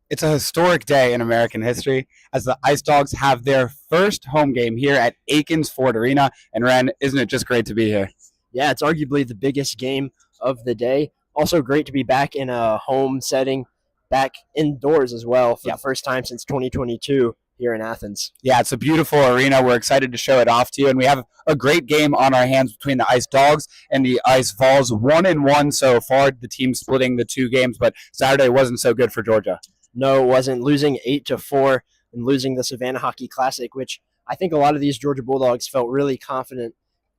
It's a historic day in American history as the Ice Dogs have their first home game here at Akins Ford Arena. And Ren, isn't it just great to be here? Yeah, it's arguably the biggest game of the day. Also, great to be back in a home setting, back indoors as well for the first time since 2022 here in Athens. Yeah, it's a beautiful arena. We're excited to show it off to you. And we have a great game on our hands between the Ice Dogs and the Ice Vols. 1-1 so far, the team splitting the two games, but Saturday wasn't so good for Georgia. No, it wasn't. Losing 8-4 and losing the Savannah Hockey Classic, which I think a lot of these Georgia Bulldogs felt really confident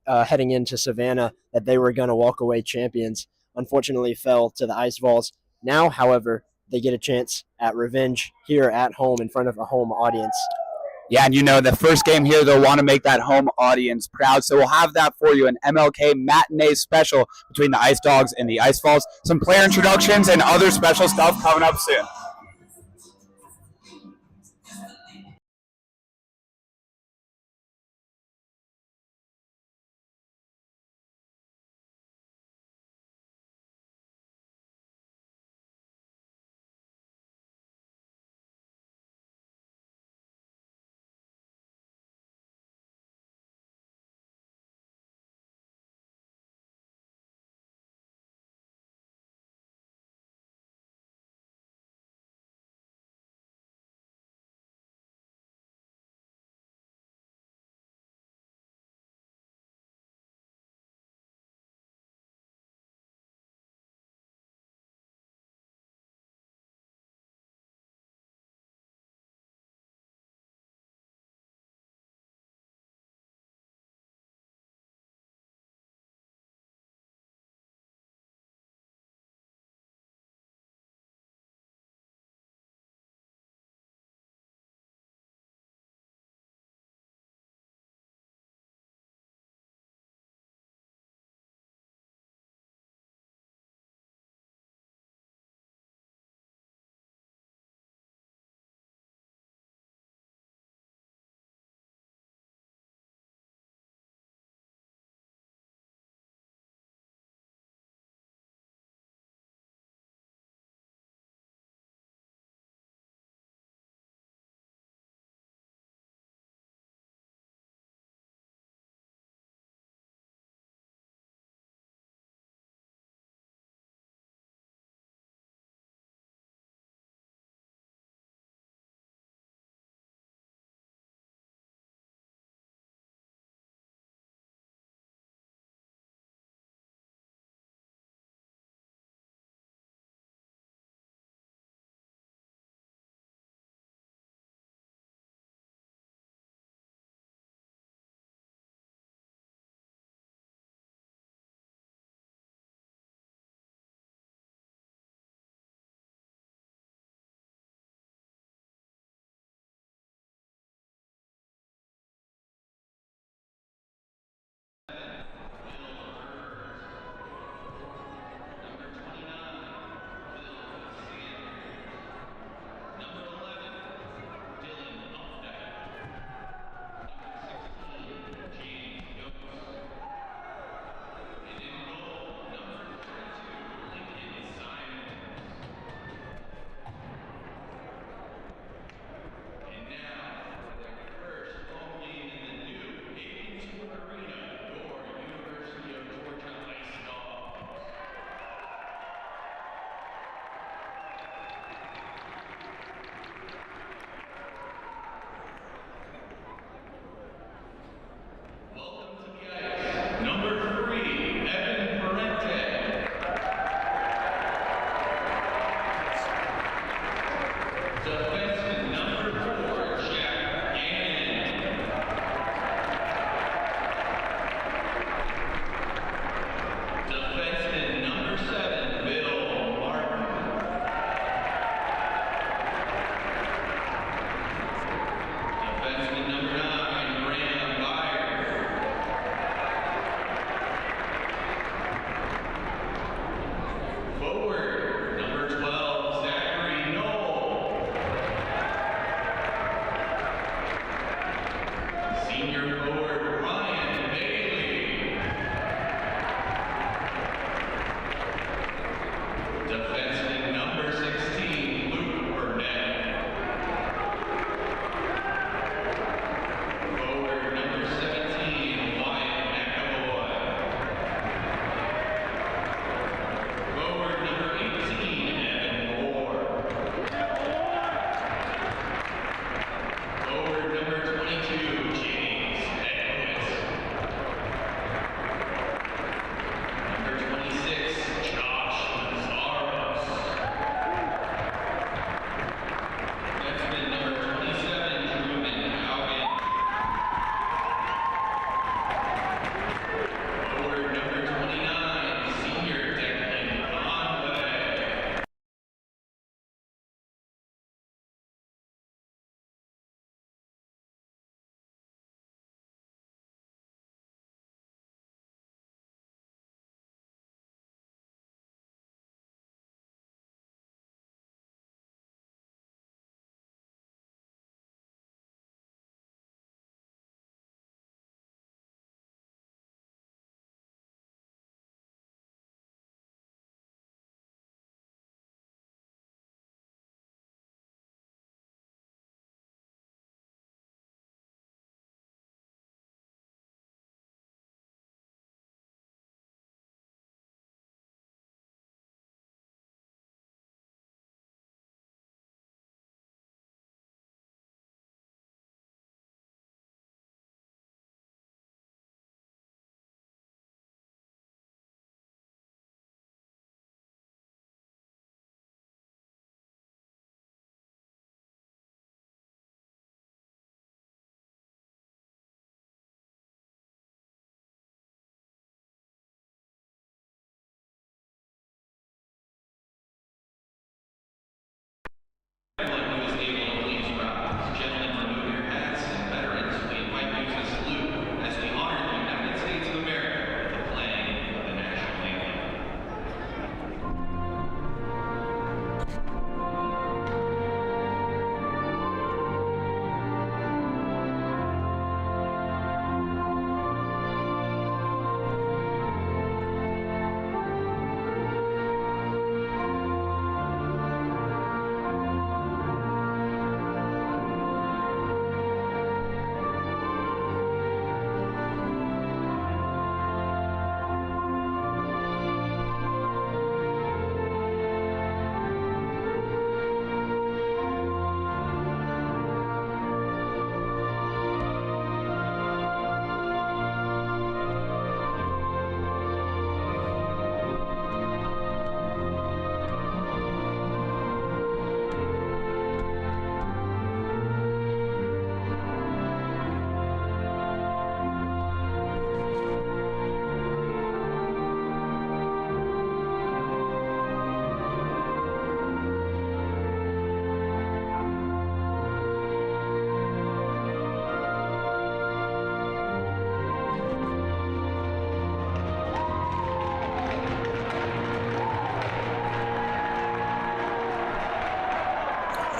heading into Savannah that they were going to walk away champions. Unfortunately, fell to the Ice Vols. Now, however, they get a chance at revenge here at home in front of a home audience. Yeah, and you know, the first game here, they'll want to make that home audience proud. So we'll have that for you, an MLK matinee special between the Ice Dogs and the Ice Falls. Some player introductions and other special stuff coming up soon.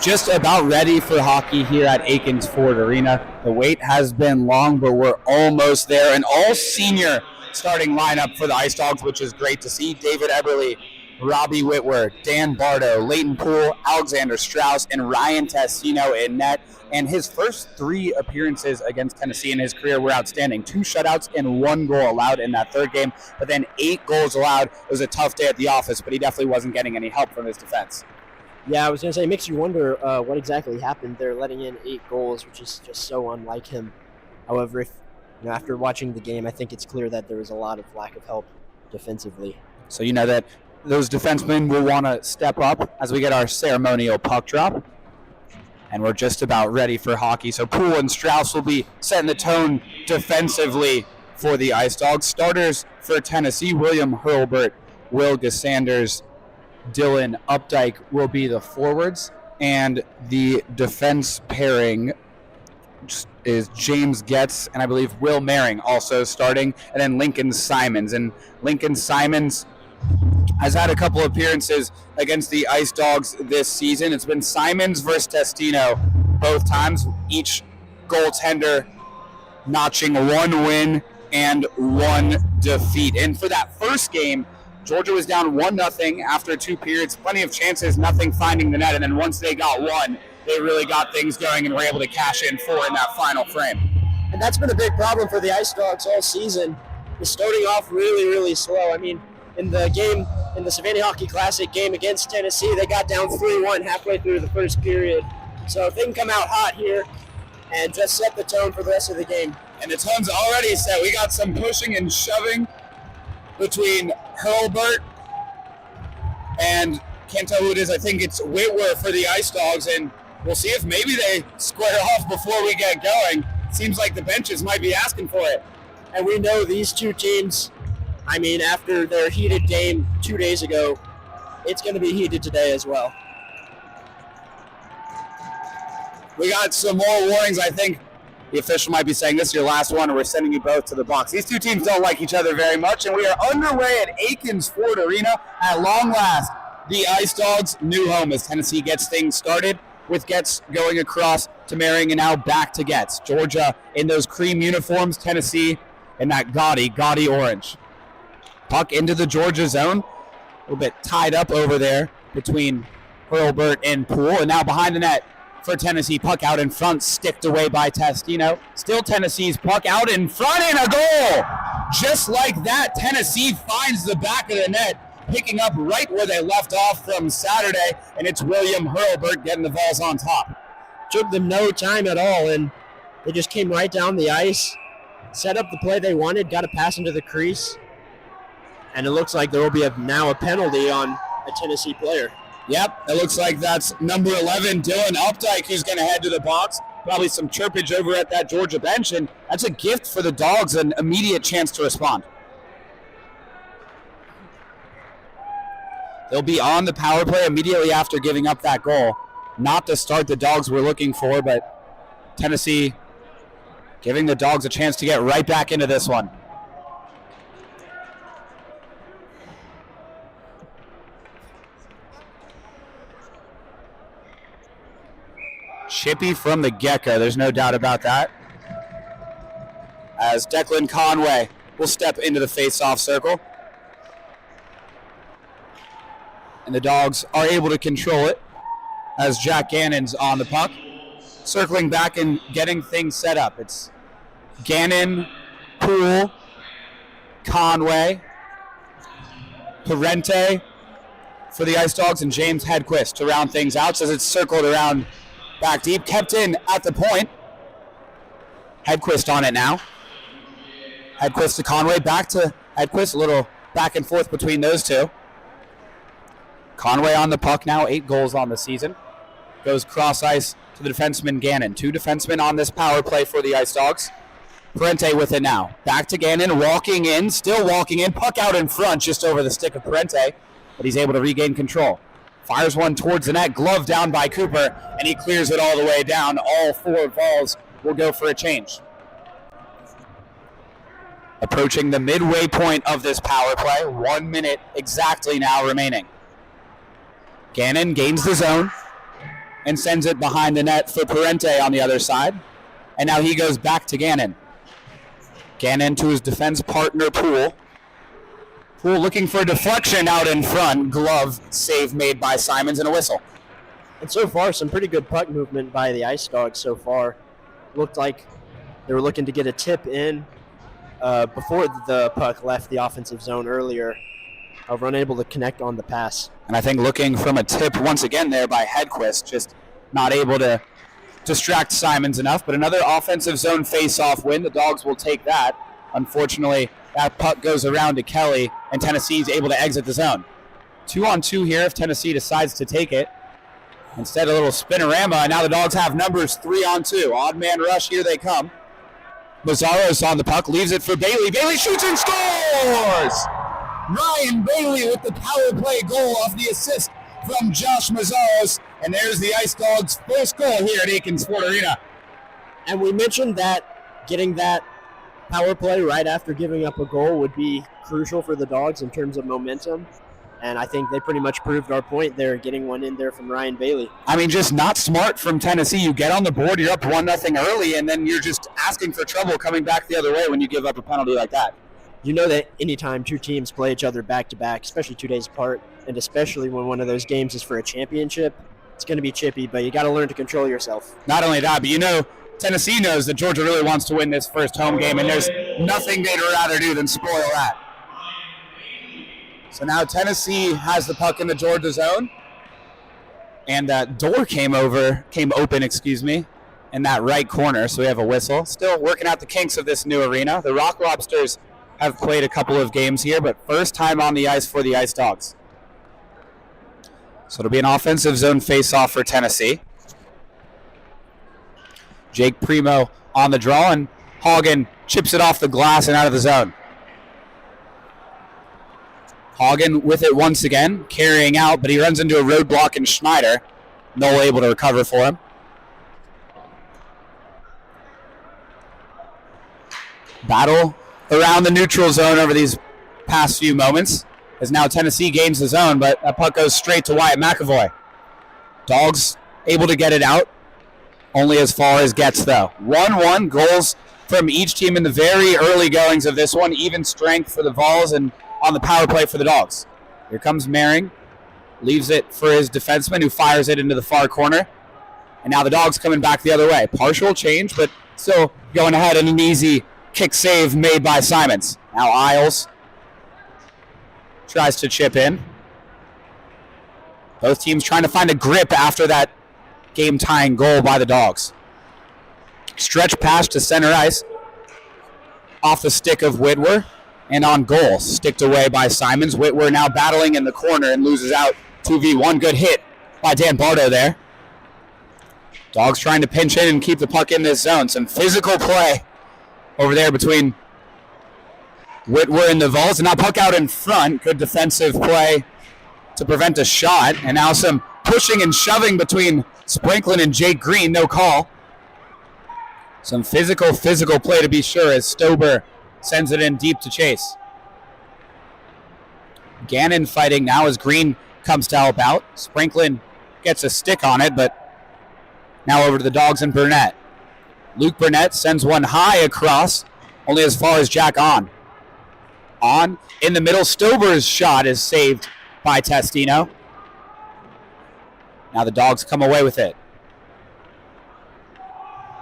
just about ready for hockey here at Akins Ford Arena. The wait has been long, but we're almost there. An all-senior starting lineup for the Ice Dawgs, which is great to see. David Eberle, Robbie Whitwer, Dan Bardo, Leighton Poole, Alexander Strauss, and Ryan Testino in net. And his first 3 appearances against Tennessee in his career were outstanding. 2 shutouts and 1 goal allowed in that third game, but then 8 goals allowed. It was a tough day at the office, but he definitely wasn't getting any help from his defense. Yeah, I was going to say, it makes you wonder what exactly happened. They're letting in 8 goals, which is just so unlike him. However, after watching the game, I think it's clear that there was a lot of lack of help defensively. So you know that those defensemen will want to step up as we get our ceremonial puck drop. And we're just about ready for hockey. So Poole and Strauss will be setting the tone defensively for the Ice Dawgs. Starters for Tennessee, William Hurlburt, Will Gassanders, Dylan Updike will be the forwards. And the defense pairing is James Getz and I believe Will Maring also starting. And then Lincoln Simons. And Lincoln Simons has had a couple appearances against the Ice Dawgs this season. It's been Simons versus Testino both times, each goaltender notching 1 win and 1 defeat. And for that first game, Georgia was down 1-0 after 2 periods, plenty of chances, nothing finding the net, and then once they got 1, they really got things going and were able to cash in 4 in that final frame. And that's been a big problem for the Ice Dawgs all season, is starting off really, really slow. I mean, in the Savannah Hockey Classic game against Tennessee, they got down 3-1 halfway through the first period. So if they can come out hot here and just set the tone for the rest of the game. And the tone's already set. We got some pushing and shoving between Hurlburt and can't tell who it is. I think it's Whitwer for the Ice Dawgs, and we'll see if maybe they square off before we get going. Seems like the benches might be asking for it. And we know these two teams, I mean, after their heated game 2 days ago, it's going to be heated today as well. We got some more warnings. I think the official might be saying this is your last one, and we're sending you both to the box. These two teams don't like each other very much, and we are underway at Akins Ford Arena. At long last, the Ice Dawgs' new home as Tennessee gets things started, with Getz going across to Maring and now back to Getz. Georgia in those cream uniforms, Tennessee in that gaudy orange. Puck into the Georgia zone. A little bit tied up over there between Hurlburt and Poole. And now behind the net for Tennessee. Puck out in front, sticked away by Testino. Still Tennessee's puck out in front and a goal! Just like that, Tennessee finds the back of the net, picking up right where they left off from Saturday, and it's William Hurlburt getting the Vols on top. Took them no time at all, and they just came right down the ice, set up the play they wanted, got a pass into the crease, and it looks like there will be now a penalty on a Tennessee player. Yep, it looks like that's number 11, Dylan Updike, who's going to head to the box. Probably some chirpage over at that Georgia bench, and that's a gift for the Dogs, an immediate chance to respond. They'll be on the power play immediately after giving up that goal. Not the start the Dogs were looking for, but Tennessee giving the Dogs a chance to get right back into this one. Chippy from the get-go, there's no doubt about that. As Declan Conway will step into the face-off circle. And the Dogs are able to control it as Jack Gannon's on the puck. Circling back and getting things set up. It's Gannon, Poole, Conway, Parente for the Ice Dawgs, and James Hedquist to round things out as it's circled around back deep. Kept in at the point. Hedquist on it now. Hedquist to Conway, back to Hedquist. A little back and forth between those two. Conway on the puck now, 8 goals on the season. Goes cross ice to the defenseman Gannon. 2 defensemen on this power play for the Ice Dawgs. Parente with it now. Back to Gannon, walking in, still walking in. Puck out in front, just over the stick of Parente, but he's able to regain control. Fires one towards the net, glove down by Cooper, and he clears it all the way down. All 4 Vols will go for a change. Approaching the midway point of this power play. 1 minute exactly now remaining. Gannon gains the zone and sends it behind the net for Parente on the other side. And now he goes back to Gannon. Gannon to his defense partner, Poole. Poole looking for a deflection out in front. Glove save made by Simons and a whistle. And so far, some pretty good puck movement by the Ice Dawgs so far. Looked like they were looking to get a tip in before the puck left the offensive zone earlier. However, unable to connect on the pass. And I think looking from a tip once again there by Hedquist, just not able to distract Simons enough. But another offensive zone face-off win. The Dogs will take that. Unfortunately, that puck goes around to Kelly, and Tennessee's able to exit the zone. 2-on-2 here if Tennessee decides to take it. Instead, a little spinorama, and now the Dogs have numbers 3-on-2. Odd man rush, here they come. Mazzaros on the puck, leaves it for Bailey. Bailey shoots and scores! Ryan Bailey with the power play goal off the assist from Josh Mazzaros. And there's the Ice Dogs' first goal here at Akins Ford Arena. And we mentioned that getting that power play right after giving up a goal would be crucial for the Dogs in terms of momentum. And I think they pretty much proved our point there, getting one in there from Ryan Bailey. I mean, just not smart from Tennessee. You get on the board, you're up 1-0 early, and then you're just asking for trouble coming back the other way when you give up a penalty like that. You know that anytime two teams play each other back-to-back, especially 2 days apart, and especially when one of those games is for a championship, it's going to be chippy, but you got to learn to control yourself. Not only that, but you know, Tennessee knows that Georgia really wants to win this first home game, and there's nothing they'd rather do than spoil that. So now Tennessee has the puck in the Georgia zone, and that door came open, in that right corner, so we have a whistle. Still working out the kinks of this new arena. The Rock Lobsters have played a couple of games here, but first time on the ice for the Ice Dogs. So it'll be an offensive zone face-off for Tennessee. Jake Primo on the draw, and Hagen chips it off the glass and out of the zone. Hagen with it once again, carrying out, but he runs into a roadblock in Schneider. Noel able to recover for him. Battle around the neutral zone over these past few moments, as now Tennessee gains the zone, but that puck goes straight to Wyatt McAvoy. Dogs able to get it out, only as far as gets, though. 1-1 goals from each team in the very early goings of this one. Even strength for the Vols and on the power play for the Dogs. Here comes Mehring. Leaves it for his defenseman, who fires it into the far corner. And now the Dogs coming back the other way. Partial change, but still going ahead in an easy kick save made by Simons. Now Isles tries to chip in. Both teams trying to find a grip after that game-tying goal by the Dogs. Stretch pass to center ice. Off the stick of Whitwer. And on goal, sticked away by Simons. Whitwer now battling in the corner and loses out 2v1. Good hit by Dan Bardo there. Dogs trying to pinch in and keep the puck in this zone. Some physical play over there between Whitwer and the Vols. And now puck out in front. Good defensive play to prevent a shot. And now some pushing and shoving between Sprinklin and Jake Green. No call. Some physical play to be sure as Stober sends it in deep to Chase. Gannon fighting now as Green comes to help out. Sprinklin gets a stick on it, but now over to the Dogs and Burnett. Luke Burnett sends one high across, only as far as Jack On. On in the middle. Stober's shot is saved by Testino. Now the Dogs come away with it.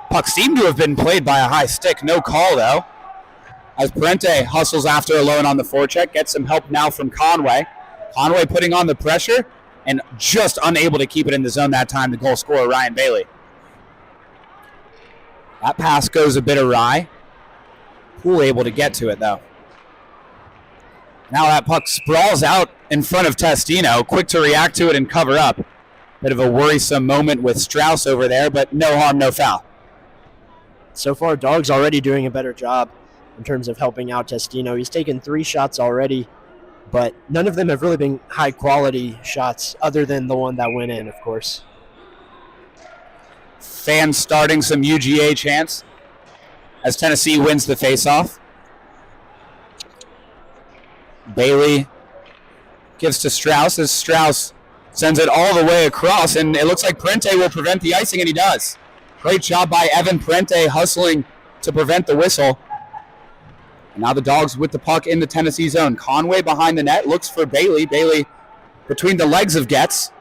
Puck seemed to have been played by a high stick. No call, though. As Parente hustles after alone on the forecheck, gets some help now from Conway. Conway putting on the pressure and just unable to keep it in the zone that time, the goal scorer, Ryan Bailey. That pass goes a bit awry. Poole able to get to it, though. Now that puck sprawls out in front of Testino, quick to react to it and cover up. Bit of a worrisome moment with Strauss over there, but no harm, no foul. So far, Dogs already doing a better job in terms of helping out Testino. He's taken 3 shots already, but none of them have really been high-quality shots other than the one that went in, of course. Fans starting some UGA chants as Tennessee wins the faceoff. Bailey gives to Strauss as Strauss Sends it all the way across, and it looks like Prente will prevent the icing, and he does. Great job by Evan Prente hustling to prevent the whistle. And now the Dogs with the puck in the Tennessee zone. Conway behind the net, looks for Bailey. Bailey between the legs of Getz.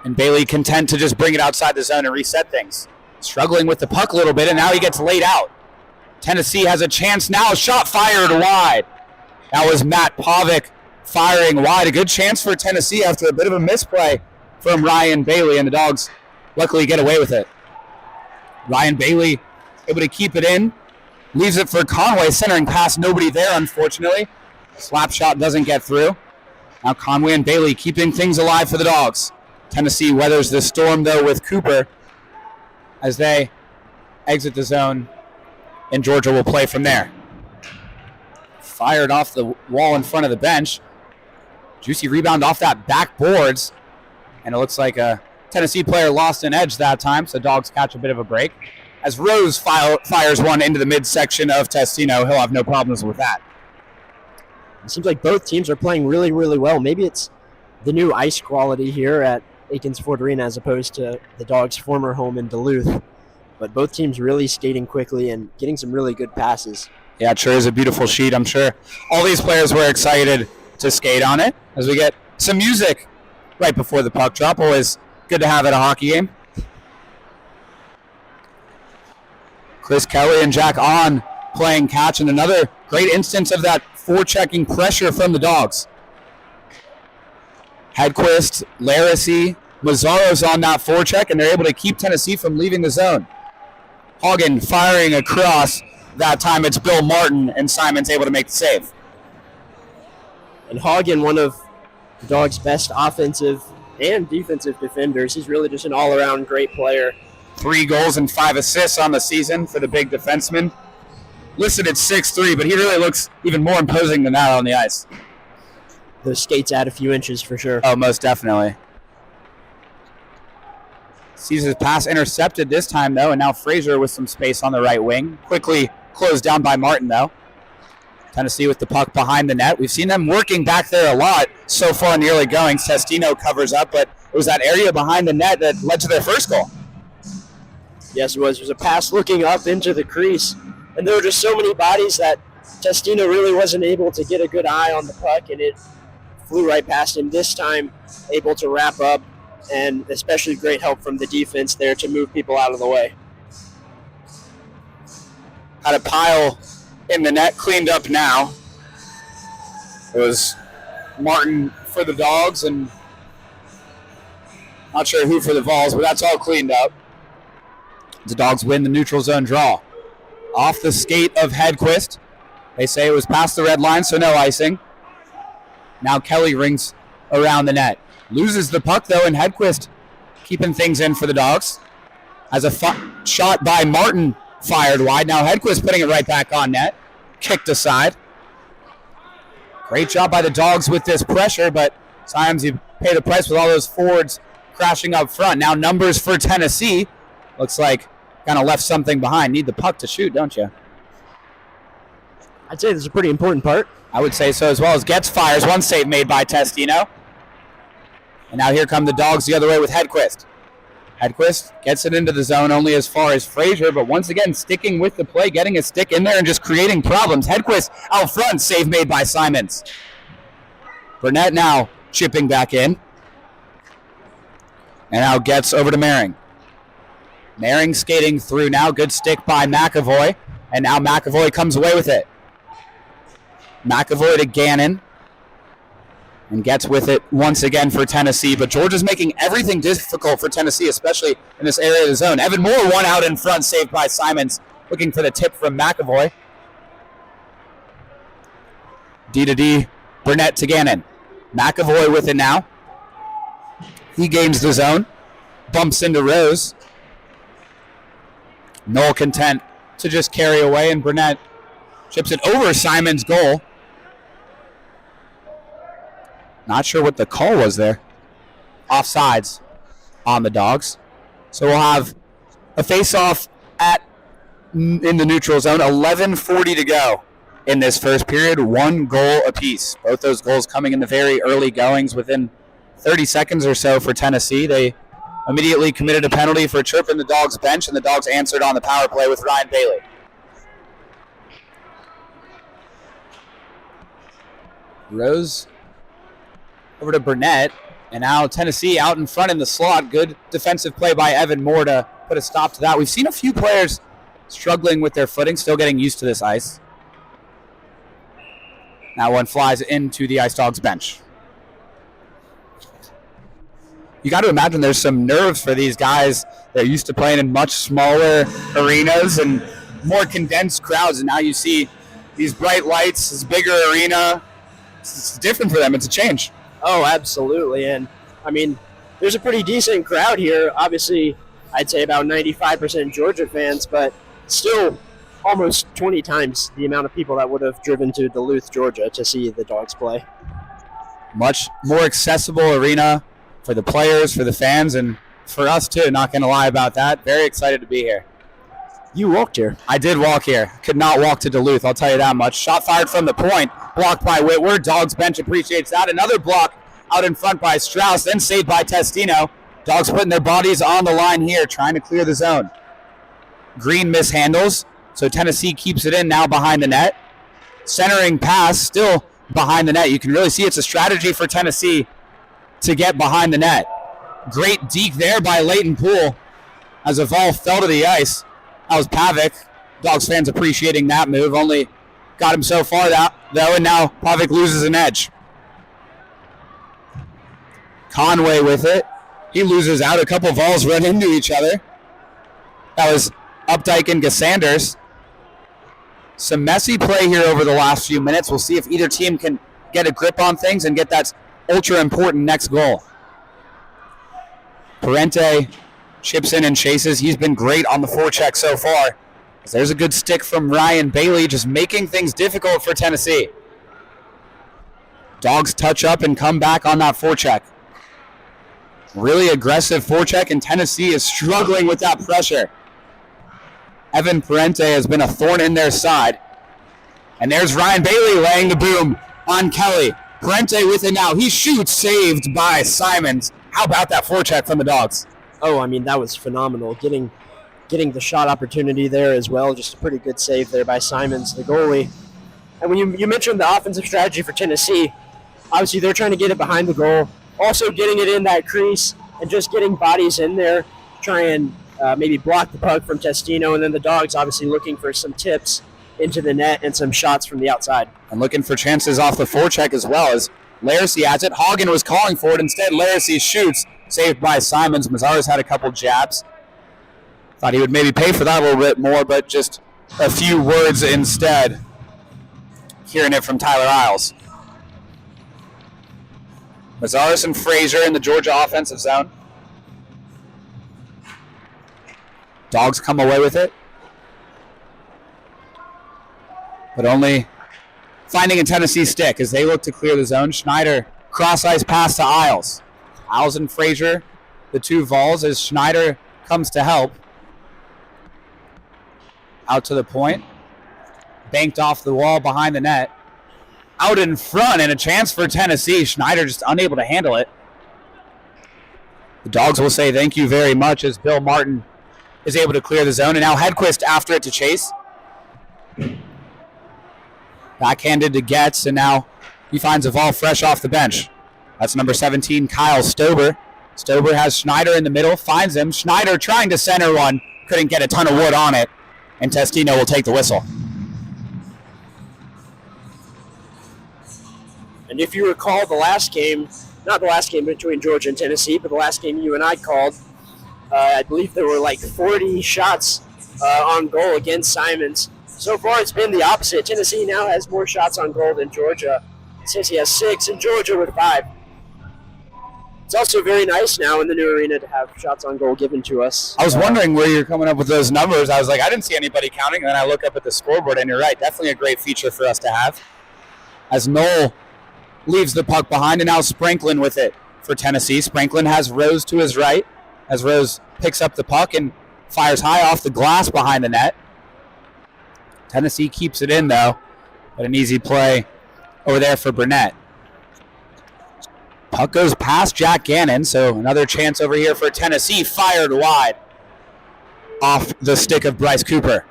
And Bailey content to just bring it outside the zone and reset things. Struggling with the puck a little bit, and now he gets laid out. Tennessee has a chance now. Shot fired wide. That was Matt Pavic firing wide. A good chance for Tennessee after a bit of a misplay from Ryan Bailey, and the Dogs luckily get away with it. Ryan Bailey able to keep it in. Leaves it for Conway, centering pass. Nobody there, unfortunately. Slap shot doesn't get through. Now Conway and Bailey keeping things alive for the Dogs. Tennessee weathers the storm, though, with Cooper as they exit the zone, and Georgia will play from there. Fired off the wall in front of the bench. Juicy rebound off that backboards, and it looks like a Tennessee player lost an edge that time, so Dogs catch a bit of a break. As Rose fires one into the midsection of Testino, he'll have no problems with that. It seems like both teams are playing really, really well. Maybe it's the new ice quality here at Akins Ford Arena as opposed to the Dogs' former home in Duluth. But both teams really skating quickly and getting some really good passes. Yeah, it sure is a beautiful sheet. I'm sure all these players were excited to skate on it as we get some music right before the puck drop. Always good to have at a hockey game. Chris Kelly and Jack On playing catch, and another great instance of that forechecking pressure from the Dogs. Hedquist, Laracy, Mazzaro's on that forecheck, and they're able to keep Tennessee from leaving the zone. Hagen firing across. That time it's Bill Martin, and Simon's able to make the save. And Hagen, one of the Dogs' best offensive and defensive defenders. He's really just an all-around great player. 3 goals and 5 assists on the season for the big defenseman. Listed at 6'3", but he really looks even more imposing than that on the ice. Those skates add a few inches for sure. Oh, most definitely. Sees his pass intercepted this time, though, and now Frazier with some space on the right wing. Quickly closed down by Martin, though. Tennessee with the puck behind the net. We've seen them working back there a lot so far in the early goings. Testino covers up, but it was that area behind the net that led to their first goal. Yes, it was. It was a pass looking up into the crease, and there were just so many bodies that Testino really wasn't able to get a good eye on the puck, and it flew right past him. This time, able to wrap up, and especially great help from the defense there to move people out of the way. Had a pile in the net, cleaned up now. It was Martin for the Dogs, and not sure who for the Vols, but that's all cleaned up. The Dogs win the neutral zone draw. Off the skate of Hedquist. They say it was past the red line, so no icing. Now Kelly rings around the net. Loses the puck, though, and Hedquist keeping things in for the Dogs. As a shot by Martin fired wide. Now Hedquist putting it right back on net. Kicked aside. Great job by the Dogs with this pressure, but sometimes you pay the price with all those forwards crashing up front. Now numbers for Tennessee. Looks like kind of left something behind. Need the puck to shoot, don't you? I'd say this is a pretty important part. I would say so as well. As Getz fires. One save made by Testino. And now here come the Dogs the other way with Hedquist. Hedquist gets it into the zone only as far as Frazier, but once again sticking with the play, getting a stick in there and just creating problems. Hedquist out front, save made by Simons. Burnett now chipping back in. And now gets over to Mehring. Mehring skating through now. Good stick by McAvoy. And now McAvoy comes away with it. McAvoy to Gannon. And gets with it once again for Tennessee. But Georgia's making everything difficult for Tennessee, especially in this area of the zone. Evan Moore, one out in front, saved by Simons. Looking for the tip from McAvoy. D-to-D, Burnett to Gannon. McAvoy with it now. He gains the zone. Bumps into Rose. Noel content to just carry away, and Burnett chips it over Simon's goal. Not sure what the call was there. Offsides on the Dogs. So we'll have a face-off in the neutral zone. 11:40 to go in this first period. 1 goal apiece. Both those goals coming in the very early goings within 30 seconds or so for Tennessee. They immediately committed a penalty for chirping the Dogs bench, and the Dogs answered on the power play with Ryan Bailey. Rose over to Burnett, and now Tennessee out in front in the slot. Good defensive play by Evan Moore to put a stop to that. We've seen a few players struggling with their footing, still getting used to this ice. Now one flies into the Ice Dogs bench. You got to imagine there's some nerves for these guys. They're used to playing in much smaller arenas and more condensed crowds, and now you see these bright lights, this bigger arena. It's different for them. It's a change. Oh, absolutely. And, I mean, there's a pretty decent crowd here. Obviously, I'd say about 95% Georgia fans, but still almost 20 times the amount of people that would have driven to Duluth, Georgia to see the Dogs play. Much more accessible arena for the players, for the fans, and for us too. Not going to lie about that. Very excited to be here. You walked here. I did walk here. Could not walk to Duluth, I'll tell you that much. Shot fired from the point. Blocked by Whitworth. Dogs bench appreciates that. Another block out in front by Strauss, then saved by Testino. Dogs putting their bodies on the line here, trying to clear the zone. Green mishandles, so Tennessee keeps it in now behind the net. Centering pass, still behind the net. You can really see it's a strategy for Tennessee to get behind the net. Great deke there by Leighton Poole as a Vol fell to the ice. That was Pavic. Dogs fans appreciating that move. Only got him so far, though, and now Pavic loses an edge. Conway with it. He loses out. A couple Vols run into each other. That was Updike and Gassanders. Some messy play here over the last few minutes. We'll see if either team can get a grip on things and get that ultra important next goal. Parente chips in and chases. He's been great on the forecheck so far. There's a good stick from Ryan Bailey, just making things difficult for Tennessee. Dogs touch up and come back on that forecheck. Really aggressive forecheck, and Tennessee is struggling with that pressure. Evan Parente has been a thorn in their side. And there's Ryan Bailey laying the boom on Kelly. Parente with it now. He shoots, saved by Simons. How about that forecheck from the Dogs? Oh, I mean, that was phenomenal. Getting the shot opportunity there as well. Just a pretty good save there by Simons, the goalie. And when you mentioned the offensive strategy for Tennessee, obviously they're trying to get it behind the goal. Also getting it in that crease and just getting bodies in there, try and maybe block the puck from Testino. And then the Dogs obviously looking for some tips into the net and some shots from the outside. And looking for chances off the forecheck as well as Laracy has it. Hagen was calling for it. Instead, Laracy shoots. Saved by Simons. Mazara's had a couple jabs. Thought he would maybe pay for that a little bit more, but just a few words instead. Hearing it from Tyler Isles. Mazaris and Frazier in the Georgia offensive zone. Dogs come away with it. But only finding a Tennessee stick as they look to clear the zone. Schneider cross-ice pass to Isles. Isles and Frazier, the two Vols, as Schneider comes to help. Out to the point. Banked off the wall behind the net. Out in front, and a chance for Tennessee. Schneider just unable to handle it. The Dogs will say thank you very much as Bill Martin is able to clear the zone. And now Hedquist after it to chase. Backhanded to Getz, and now he finds a Vol fresh off the bench. That's number 17, Kyle Stober. Stober has Schneider in the middle, finds him. Schneider trying to center one, couldn't get a ton of wood on it, and Testino will take the whistle. And if you recall the last game, not the last game between Georgia and Tennessee, but the last game you and I called, I believe there were like 40 shots on goal against Simons. So far it's been the opposite. Tennessee now has more shots on goal than Georgia. Tennessee has 6 and Georgia with 5. It's also very nice now in the new arena to have shots on goal given to us. I was wondering where you're coming up with those numbers. I was like, I didn't see anybody counting, and then I look up at the scoreboard, and you're right. Definitely a great feature for us to have. As Knoll leaves the puck behind, and now Spranklin with it for Tennessee. Spranklin has Rose to his right, as Rose picks up the puck and fires high off the glass behind the net. Tennessee keeps it in, though, but an easy play over there for Burnett. Puck goes past Jack Gannon, so another chance over here for Tennessee, fired wide off the stick of Bryce Cooper.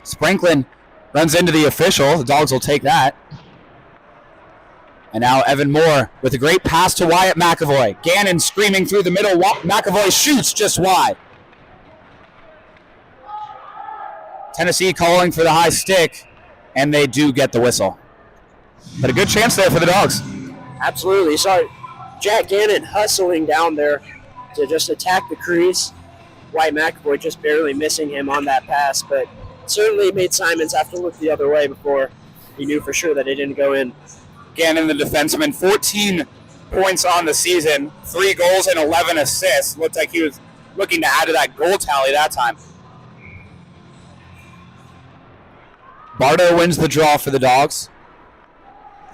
Sprinklin runs into the official. The Dogs will take that. And now Evan Moore with a great pass to Wyatt McAvoy. Gannon screaming through the middle. McAvoy shoots just wide. Tennessee calling for the high stick, and they do get the whistle. But a good chance there for the Dogs. Absolutely. Sorry, Jack Gannon hustling down there to just attack the crease. Wyatt McAvoy just barely missing him on that pass, but certainly made Simons have to look the other way before he knew for sure that it didn't go in. Gannon, the defenseman, 14 points on the season, 3 goals and 11 assists. Looked like he was looking to add to that goal tally that time. Bardo wins the draw for the Dogs,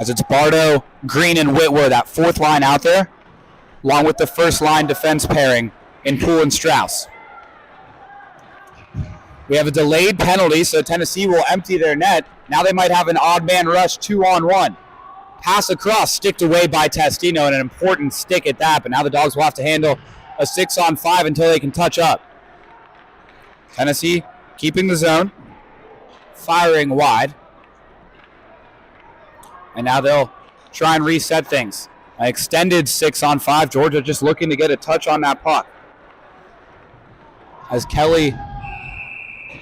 as it's Bardo, Green, and Whitworth, that fourth line out there, along with the first line defense pairing in Poole and Strauss. We have a delayed penalty, so Tennessee will empty their net. Now they might have an odd man rush 2-on-1. Pass across, sticked away by Testino, and an important stick at that, but now the Dogs will have to handle a 6-on-5 until they can touch up. Tennessee keeping the zone, firing wide. And now they'll try and reset things. An extended 6-on-5. Georgia just looking to get a touch on that puck. As Kelly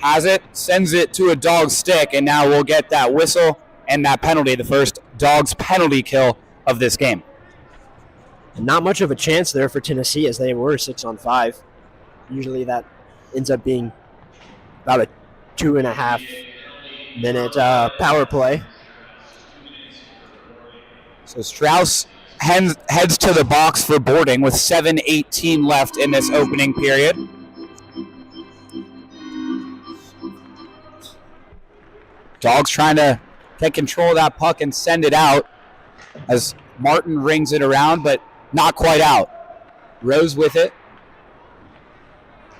has it, sends it to a Dog stick, and now we'll get that whistle and that penalty, the first Dogs penalty kill of this game. And not much of a chance there for Tennessee as they were 6-on-5. Usually that ends up being about a 2.5-minute power play. So Strauss heads to the box for boarding with 7:18 left in this opening period. Dogs trying to get control of that puck and send it out as Martin rings it around, but not quite out. Rose with it.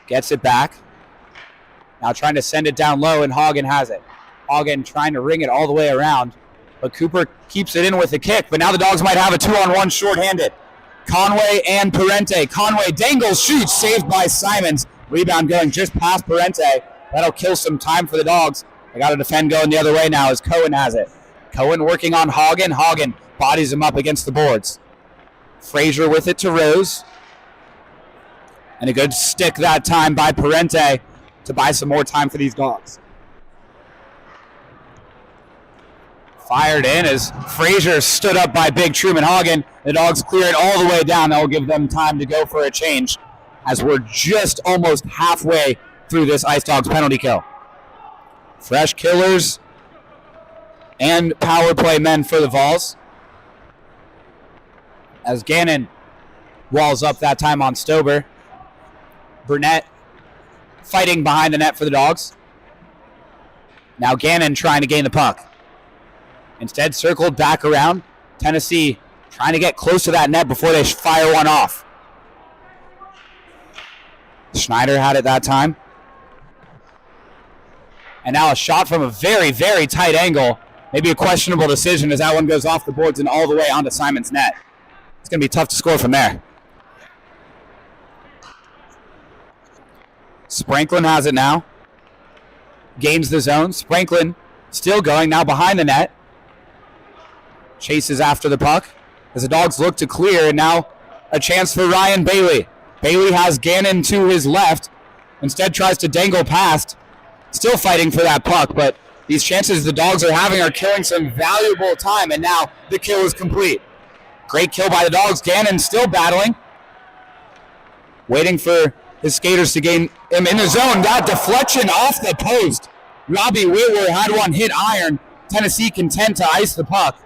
Gets it back. Now trying to send it down low, and Hagen has it. Hagen trying to ring it all the way around, but Cooper keeps it in with a kick. But now the Dogs might have a 2-on-1 shorthanded. Conway and Parente. Conway dangles, shoots, saved by Simons. Rebound going just past Parente. That'll kill some time for the Dogs. They got to defend going the other way now as Cohen has it. Cohen working on Hagen. Hagen bodies him up against the boards. Frazier with it to Rose. And a good stick that time by Parente to buy some more time for these Dogs. Fired in as Frazier stood up by Big Truman Hagen. The Dogs clear it all the way down. That will give them time to go for a change as we're just almost halfway through this Ice Dogs penalty kill. Fresh killers and power play men for the Vols. As Gannon walls up that time on Stober. Burnett fighting behind the net for the Dogs. Now Gannon trying to gain the puck. Instead, circled back around. Tennessee trying to get close to that net before they fire one off. Schneider had it that time. And now a shot from a very, very tight angle. Maybe a questionable decision as that one goes off the boards and all the way onto Simon's net. It's going to be tough to score from there. Spranklin has it now. Gains the zone. Spranklin still going, now behind the net. Chases after the puck as the Dogs look to clear, and now a chance for Ryan Bailey. Bailey has Gannon to his left. Instead tries to dangle past. Still fighting for that puck, but these chances the Dogs are having are killing some valuable time, and now the kill is complete. Great kill by the Dogs. Gannon still battling. Waiting for his skaters to gain him in the zone. That deflection off the post. Robbie Whitworth had one hit iron. Tennessee content to ice the puck.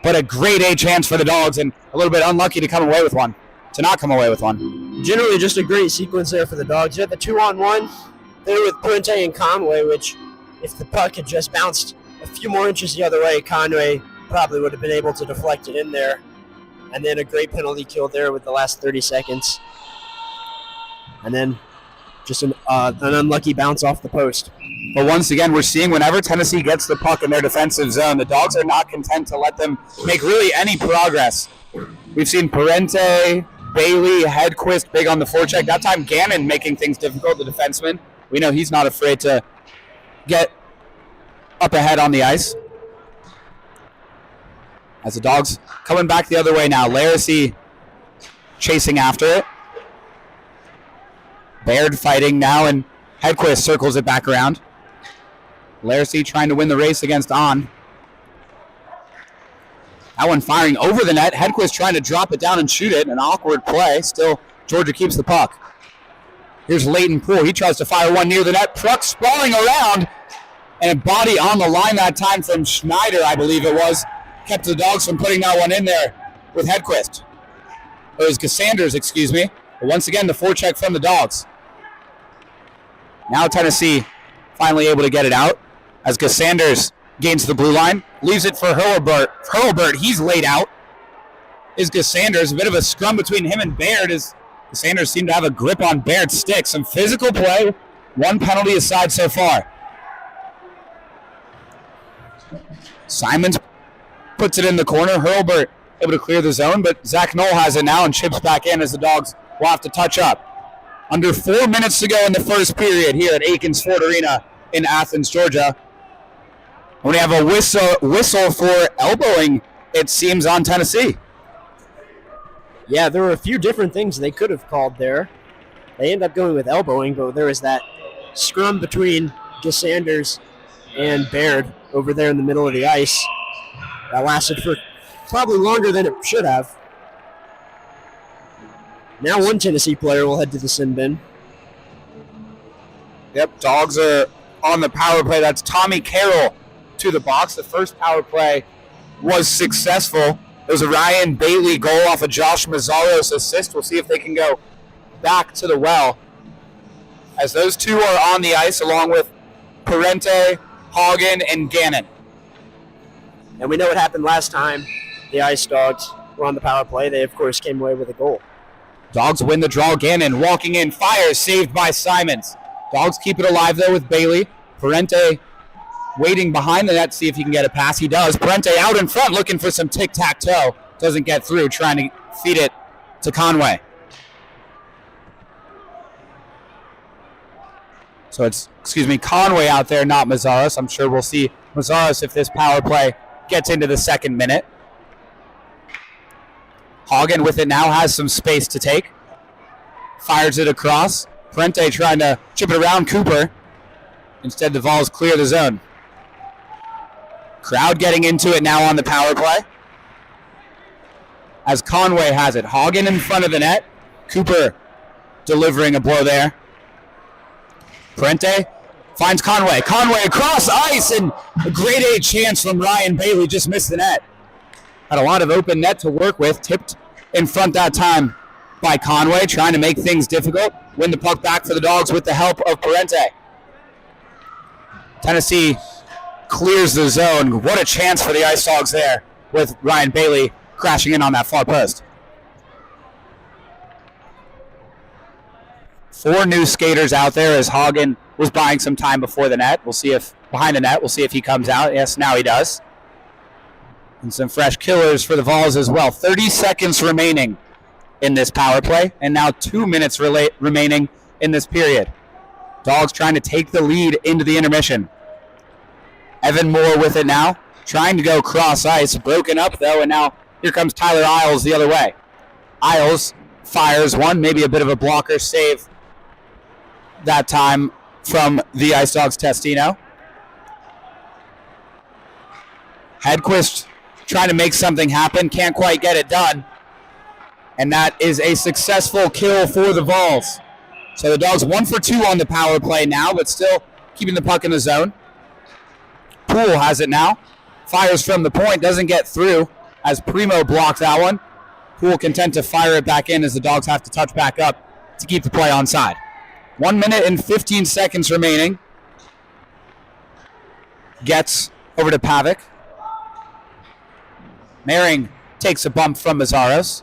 But a great A chance for the Dogs, and a little bit unlucky to come away with one. To not come away with one. Generally just a great sequence there for the Dogs. You had the 2-on-1 there with Parente and Conway, which if the puck had just bounced a few more inches the other way, Conway probably would have been able to deflect it in there. And then a great penalty kill there with the last 30 seconds. And then just an unlucky bounce off the post. But once again, we're seeing whenever Tennessee gets the puck in their defensive zone, the Dogs are not content to let them make really any progress. We've seen Parente, Bailey, Hedquist big on the forecheck. That time Gannon making things difficult, the defenseman. We know he's not afraid to get up ahead on the ice. As the Dogs coming back the other way now. Laracy chasing after it. Baird fighting now, and Hedquist circles it back around. Laracy trying to win the race against On. That one firing over the net. Hedquist trying to drop it down and shoot it. An awkward play. Still, Georgia keeps the puck. Here's Leighton Poole. He tries to fire one near the net. Puck sprawling around. And a body on the line that time from Schneider, I believe it was. Kept the Dogs from putting that one in there with Hedquist. It was Cassanders, excuse me. But once again, the forecheck from the Dogs. Now Tennessee finally able to get it out as Cassanders gains the blue line. Leaves it for Hurlburt. Hurlburt, he's laid out. Is Cassanders. A bit of a scrum between him and Baird as Cassanders seem to have a grip on Baird's stick. Some physical play. One penalty aside so far. Simons puts it in the corner. Hurlburt able to clear the zone, but Zach Knoll has it now and chips back in as the Dogs will have to touch up. Under 4 minutes to go in the first period here at Akins Ford Arena in Athens, Georgia. We have a whistle for elbowing, it seems, on Tennessee. Yeah, there were a few different things they could have called there. They ended up going with elbowing, but there was that scrum between Cassanders and Baird over there in the middle of the ice. That lasted for probably longer than it should have. Now one Tennessee player will head to the sin bin. Yep, Dogs are on the power play. That's Tommy Carroll to the box. The first power play was successful. It was a Ryan Bailey goal off of Josh Mazzaro's assist. We'll see if they can go back to the well. As those two are on the ice along with Parente, Hagen, and Gannon. And we know what happened last time the Ice Dogs were on the power play. They, of course, came away with a goal. Dogs win the draw. Gannon walking in, fires, saved by Simons. Dogs keep it alive, though, with Bailey. Parente waiting behind the net to see if he can get a pass. He does. Parente out in front looking for some tic-tac-toe. Doesn't get through, trying to feed it to Conway. So it's, Conway out there, not Mazzaros. I'm sure we'll see Mazzaros if this power play gets into the second minute. Hagen with it now has some space to take. Fires it across. Parente trying to chip it around Cooper. Instead, the Vols clear the zone. Crowd getting into it now on the power play. As Conway has it. Hagen in front of the net. Cooper delivering a blow there. Parente finds Conway. Conway across ice, and a grade A chance from Ryan Bailey, just missed the net. Had a lot of open net to work with. Tipped in front that time by Conway, trying to make things difficult. Win the puck back for the Dogs with the help of Parente. Tennessee clears the zone. What a chance for the Ice Dogs there with Ryan Bailey crashing in on that far post. 4 new skaters out there as Hagen was buying some time before the net. We'll see if behind the net. We'll see if he comes out. Yes, now he does. And some fresh killers for the Vols as well. 30 seconds remaining in this power play, and now 2 minutes remaining in this period. Dogs trying to take the lead into the intermission. Evan Moore with it now, trying to go cross ice. Broken up, though, and now here comes Tyler Isles the other way. Isles fires one, maybe a bit of a blocker save that time from the Ice Dogs Testino. Hedquist trying to make something happen, can't quite get it done. And that is a successful kill for the Vols. So the Dogs 1 for 2 on the power play now, but still keeping the puck in the zone. Poole has it now. Fires from the point, doesn't get through as Primo blocks that one. Poole content to fire it back in as the Dogs have to touch back up to keep the play onside. 1 minute and 15 seconds remaining. Gets over to Pavic. Mehring takes a bump from Mazzaros.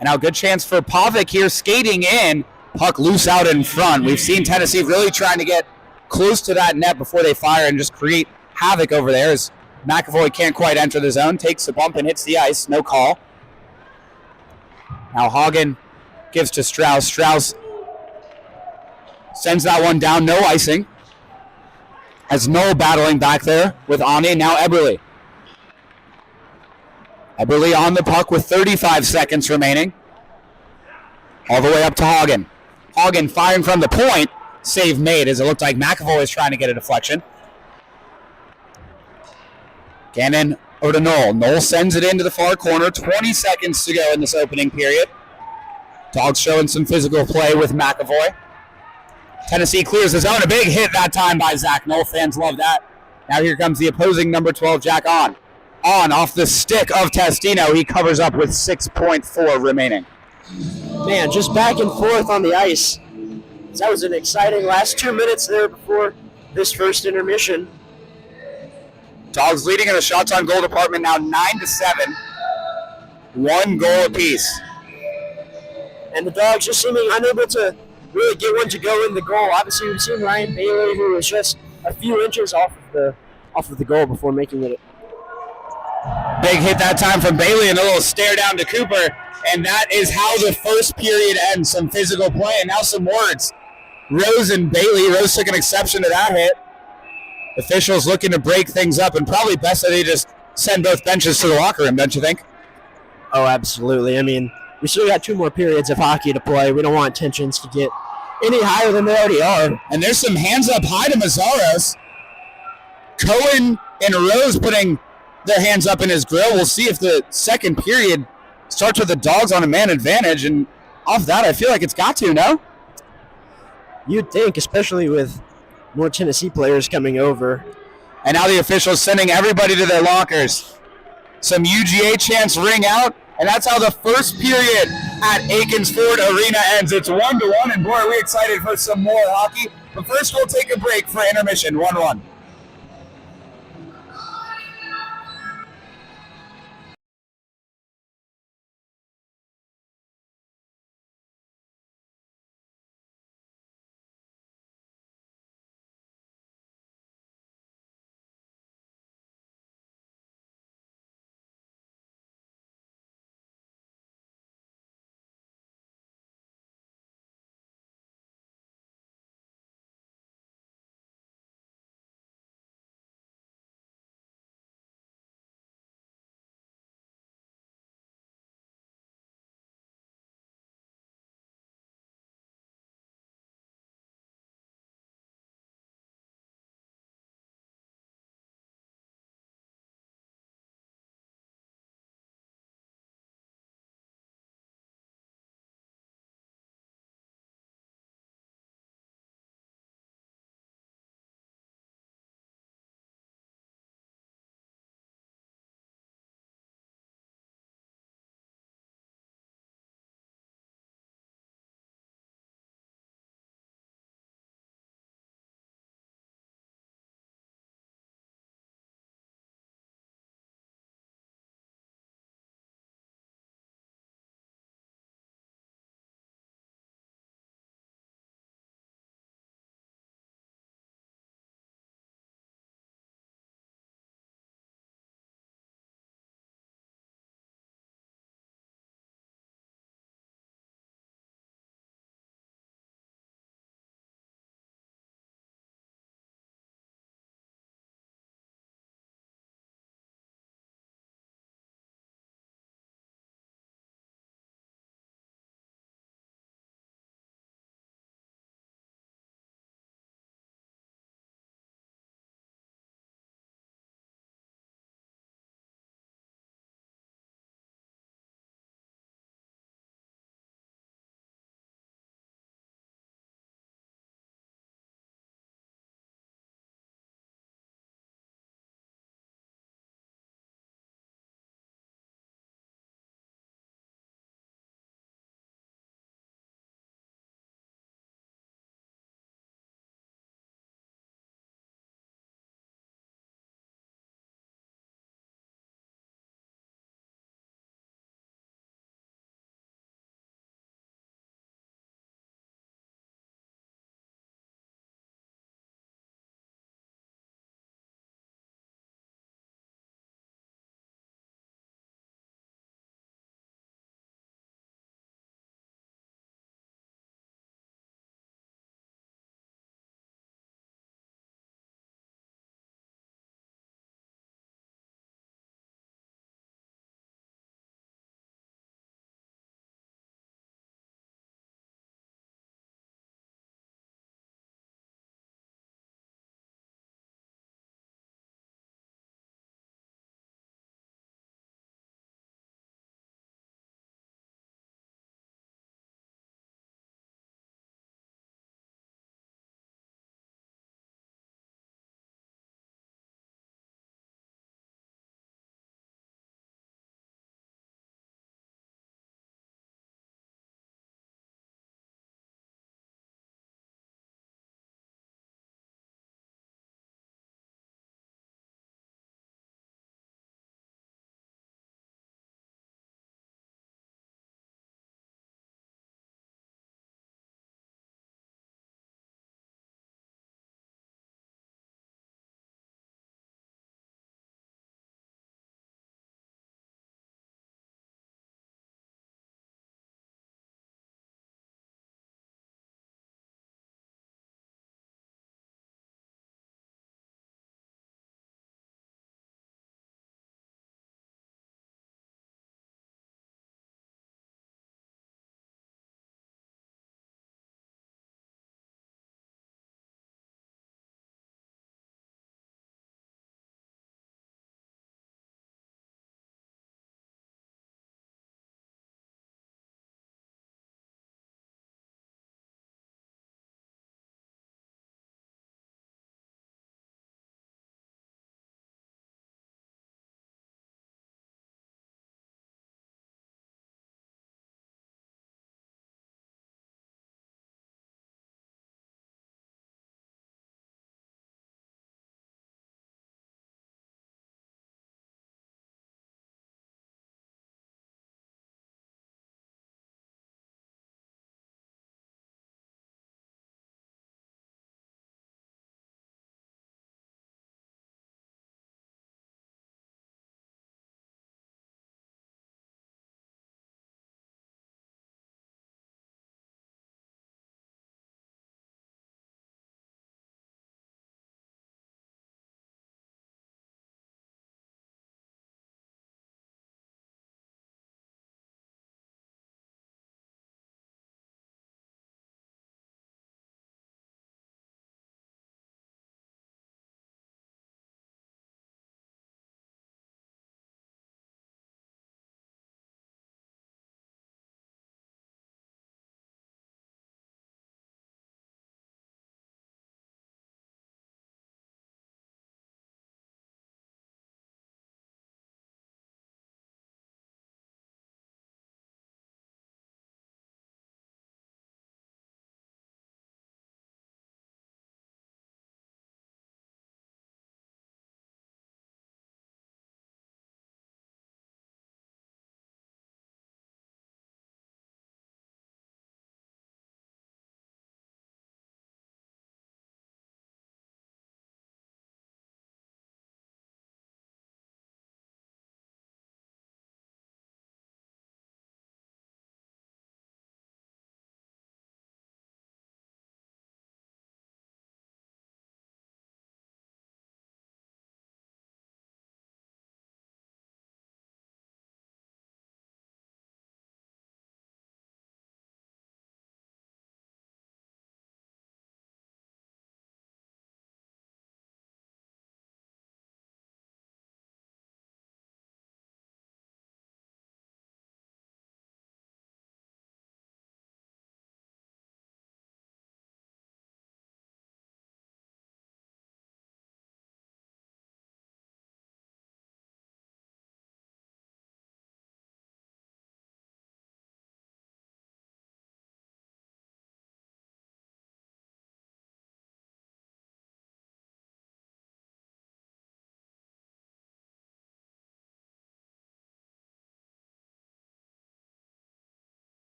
And now good chance for Pavic here skating in. Puck loose out in front. We've seen Tennessee really trying to get close to that net before they fire and just create havoc over there as McAvoy can't quite enter the zone. Takes a bump and hits the ice. No call. Now Hagen gives to Strauss. Strauss sends that one down, no icing. As Noel battling back there with Ani, now Eberle. Eberle on the puck with 35 seconds remaining. All the way up to Hagen. Hagen firing from the point. Save made as it looked like McAvoy was trying to get a deflection. Gannon over to Noel. Noel sends it into the far corner. 20 seconds to go in this opening period. Dogs showing some physical play with McAvoy. Tennessee clears the zone. A big hit that time by Zach Noel. Fans love that. Now here comes the opposing number 12, Jack On. On off the stick of Testino. He covers up with 6.4 remaining. Man, just back and forth on the ice. That was an exciting last 2 minutes there before this first intermission. Dogs leading in the shots on goal department now 9-7. 1 goal apiece. And the Dogs just seeming unable to really get one to go in the goal. Obviously, we've seen Ryan Bailey, who was just a few inches off of the goal before making it. Big hit that time from Bailey and a little stare down to Cooper. And that is how the first period ends. Some physical play and now some words. Rose and Bailey. Rose took an exception to that hit. Officials looking to break things up, and probably best that they just send both benches to the locker room, don't you think? Oh, absolutely. I mean, we still got 2 more periods of hockey to play. We don't want tensions to get any higher than they already are. And there's some hands up high to Mazzaros. Cohen and Rose putting their hands up in his grill. We'll see if the second period starts with the Dogs on a man advantage, and off that, I feel like it's got to, no? You'd think, especially with more Tennessee players coming over. And now the officials sending everybody to their lockers. Some UGA chants ring out, and that's how the first period at Akins Ford Arena ends. It's 1-1, and boy, are we excited for some more hockey. But first, we'll take a break for intermission, 1-1.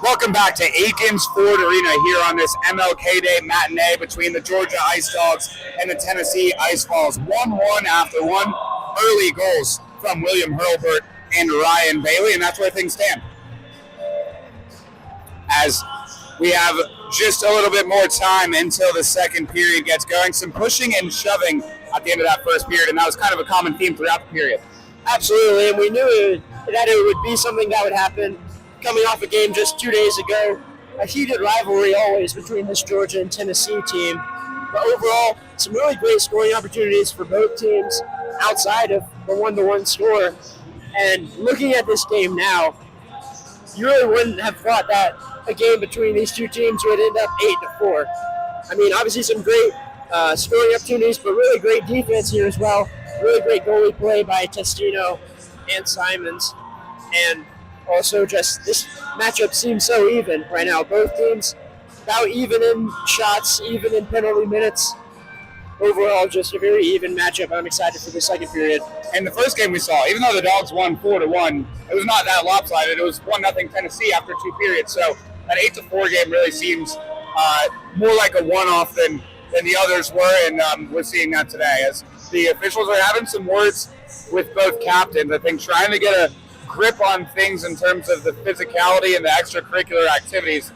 Welcome back to Akins Ford Arena here on this MLK Day matinee between the Georgia Ice Dawgs and the Tennessee Ice Vols. 1-1 after one. Early goals from William Hurlburt and Ryan Bailey, and that's where things stand. As we have just a little bit more time until the second period gets going. Some pushing and shoving at the end of that first period, and that was kind of a common theme throughout the period. Absolutely, and we knew that it would be something that would happen coming off a game just 2 days ago. A heated rivalry always between this Georgia and Tennessee team. But overall, some really great scoring opportunities for both teams outside of the one-to-one score. And looking at this game now, you really wouldn't have thought that a game between these two teams would end up 8-4. I mean, obviously some great scoring opportunities, but really great defense here as well. Really great goalie play by Testino and Simons. And also just this matchup seems so even right now. Both teams about even in shots, even in penalty minutes. Overall, just a very even matchup. I'm excited for the second period. And the first game we saw, even though the Dogs won 4-1, it was not that lopsided. It was 1-0 Tennessee after 2 periods. So that 8-4 game really seems more like a one-off than the others were, and we're seeing that today as the officials are having some words with both captains. I think trying to get a grip on things in terms of the physicality and the extracurricular activities.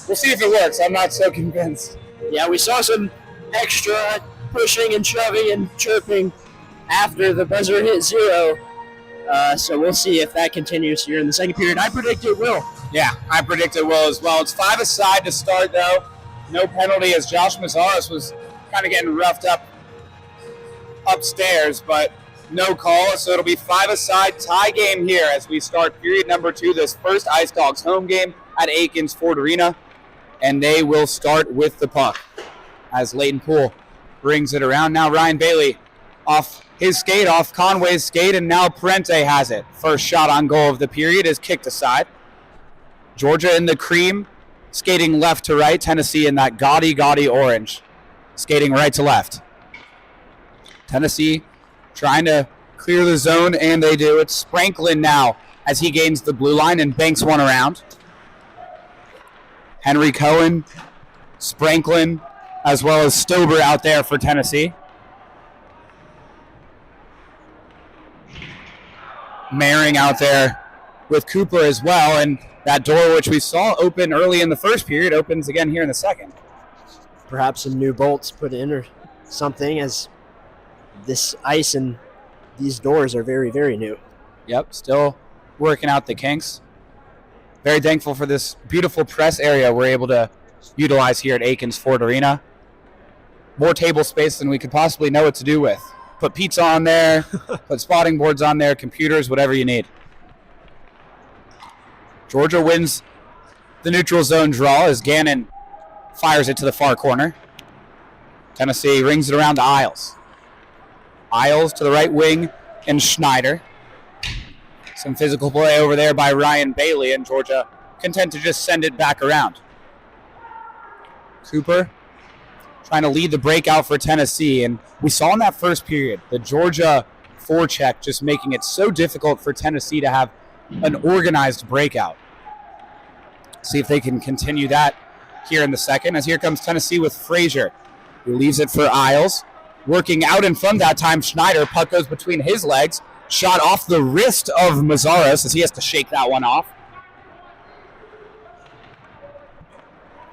We'll see if it works. I'm not so convinced. Yeah, we saw some extra pushing and shoving and chirping after the buzzer hit 0. So we'll see if that continues here in the second period. I predict it will. Yeah, I predict it will as well. It's 5-a-side to start, though. No penalty as Josh Mazaris was kind of getting roughed up upstairs, but no call. So it'll be 5-a-side tie game here as we start period number 2, this first Ice Dogs home game at Akins Ford Arena. And they will start with the puck as Leighton Poole brings it around. Now Ryan Bailey off his skate, off Conway's skate, and now Parente has it. First shot on goal of the period is kicked aside. Georgia in the cream, skating left to right. Tennessee in that gaudy orange, skating right to left. Tennessee trying to clear the zone, and they do. It's Spranklin now as he gains the blue line and banks one around. Henry Cohen, Spranklin, as well as Stober out there for Tennessee. Maring out there with Cooper as well, and that door which we saw open early in the first period opens again here in the second. Perhaps some new bolts put in or something, as this ice and these doors are very, very new. Yep, still working out the kinks. Very thankful for this beautiful press area we're able to utilize here at Akins Ford Arena. More table space than we could possibly know what to do with. Put pizza on there, put spotting boards on there, computers, whatever you need. Georgia wins the neutral zone draw as Gannon fires it to the far corner. Tennessee rings it around to Isles. Isles to the right wing and Schneider. Some physical play over there by Ryan Bailey, and Georgia content to just send it back around. Cooper trying to lead the breakout for Tennessee, and we saw in that first period the Georgia forecheck just making it so difficult for Tennessee to have an organized breakout. See if they can continue that here in the second, as here comes Tennessee with Frazier, who leaves it for Isles. Working out in front that time, Schneider. Puck goes between his legs. Shot off the wrist of Mazaris as he has to shake that one off.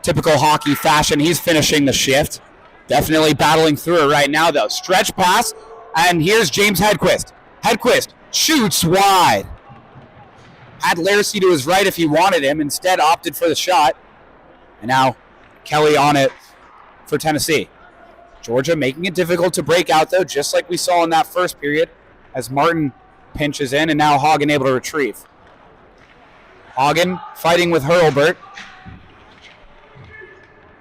Typical hockey fashion, he's finishing the shift. Definitely battling through it right now, though. Stretch pass, and here's James Hedquist. Hedquist shoots wide. Had Larsey to his right if he wanted him, instead opted for the shot. And now Kelly on it for Tennessee. Georgia making it difficult to break out, though, just like we saw in that first period, as Martin pinches in, and now Hagen able to retrieve. Hagen fighting with Hurlburt.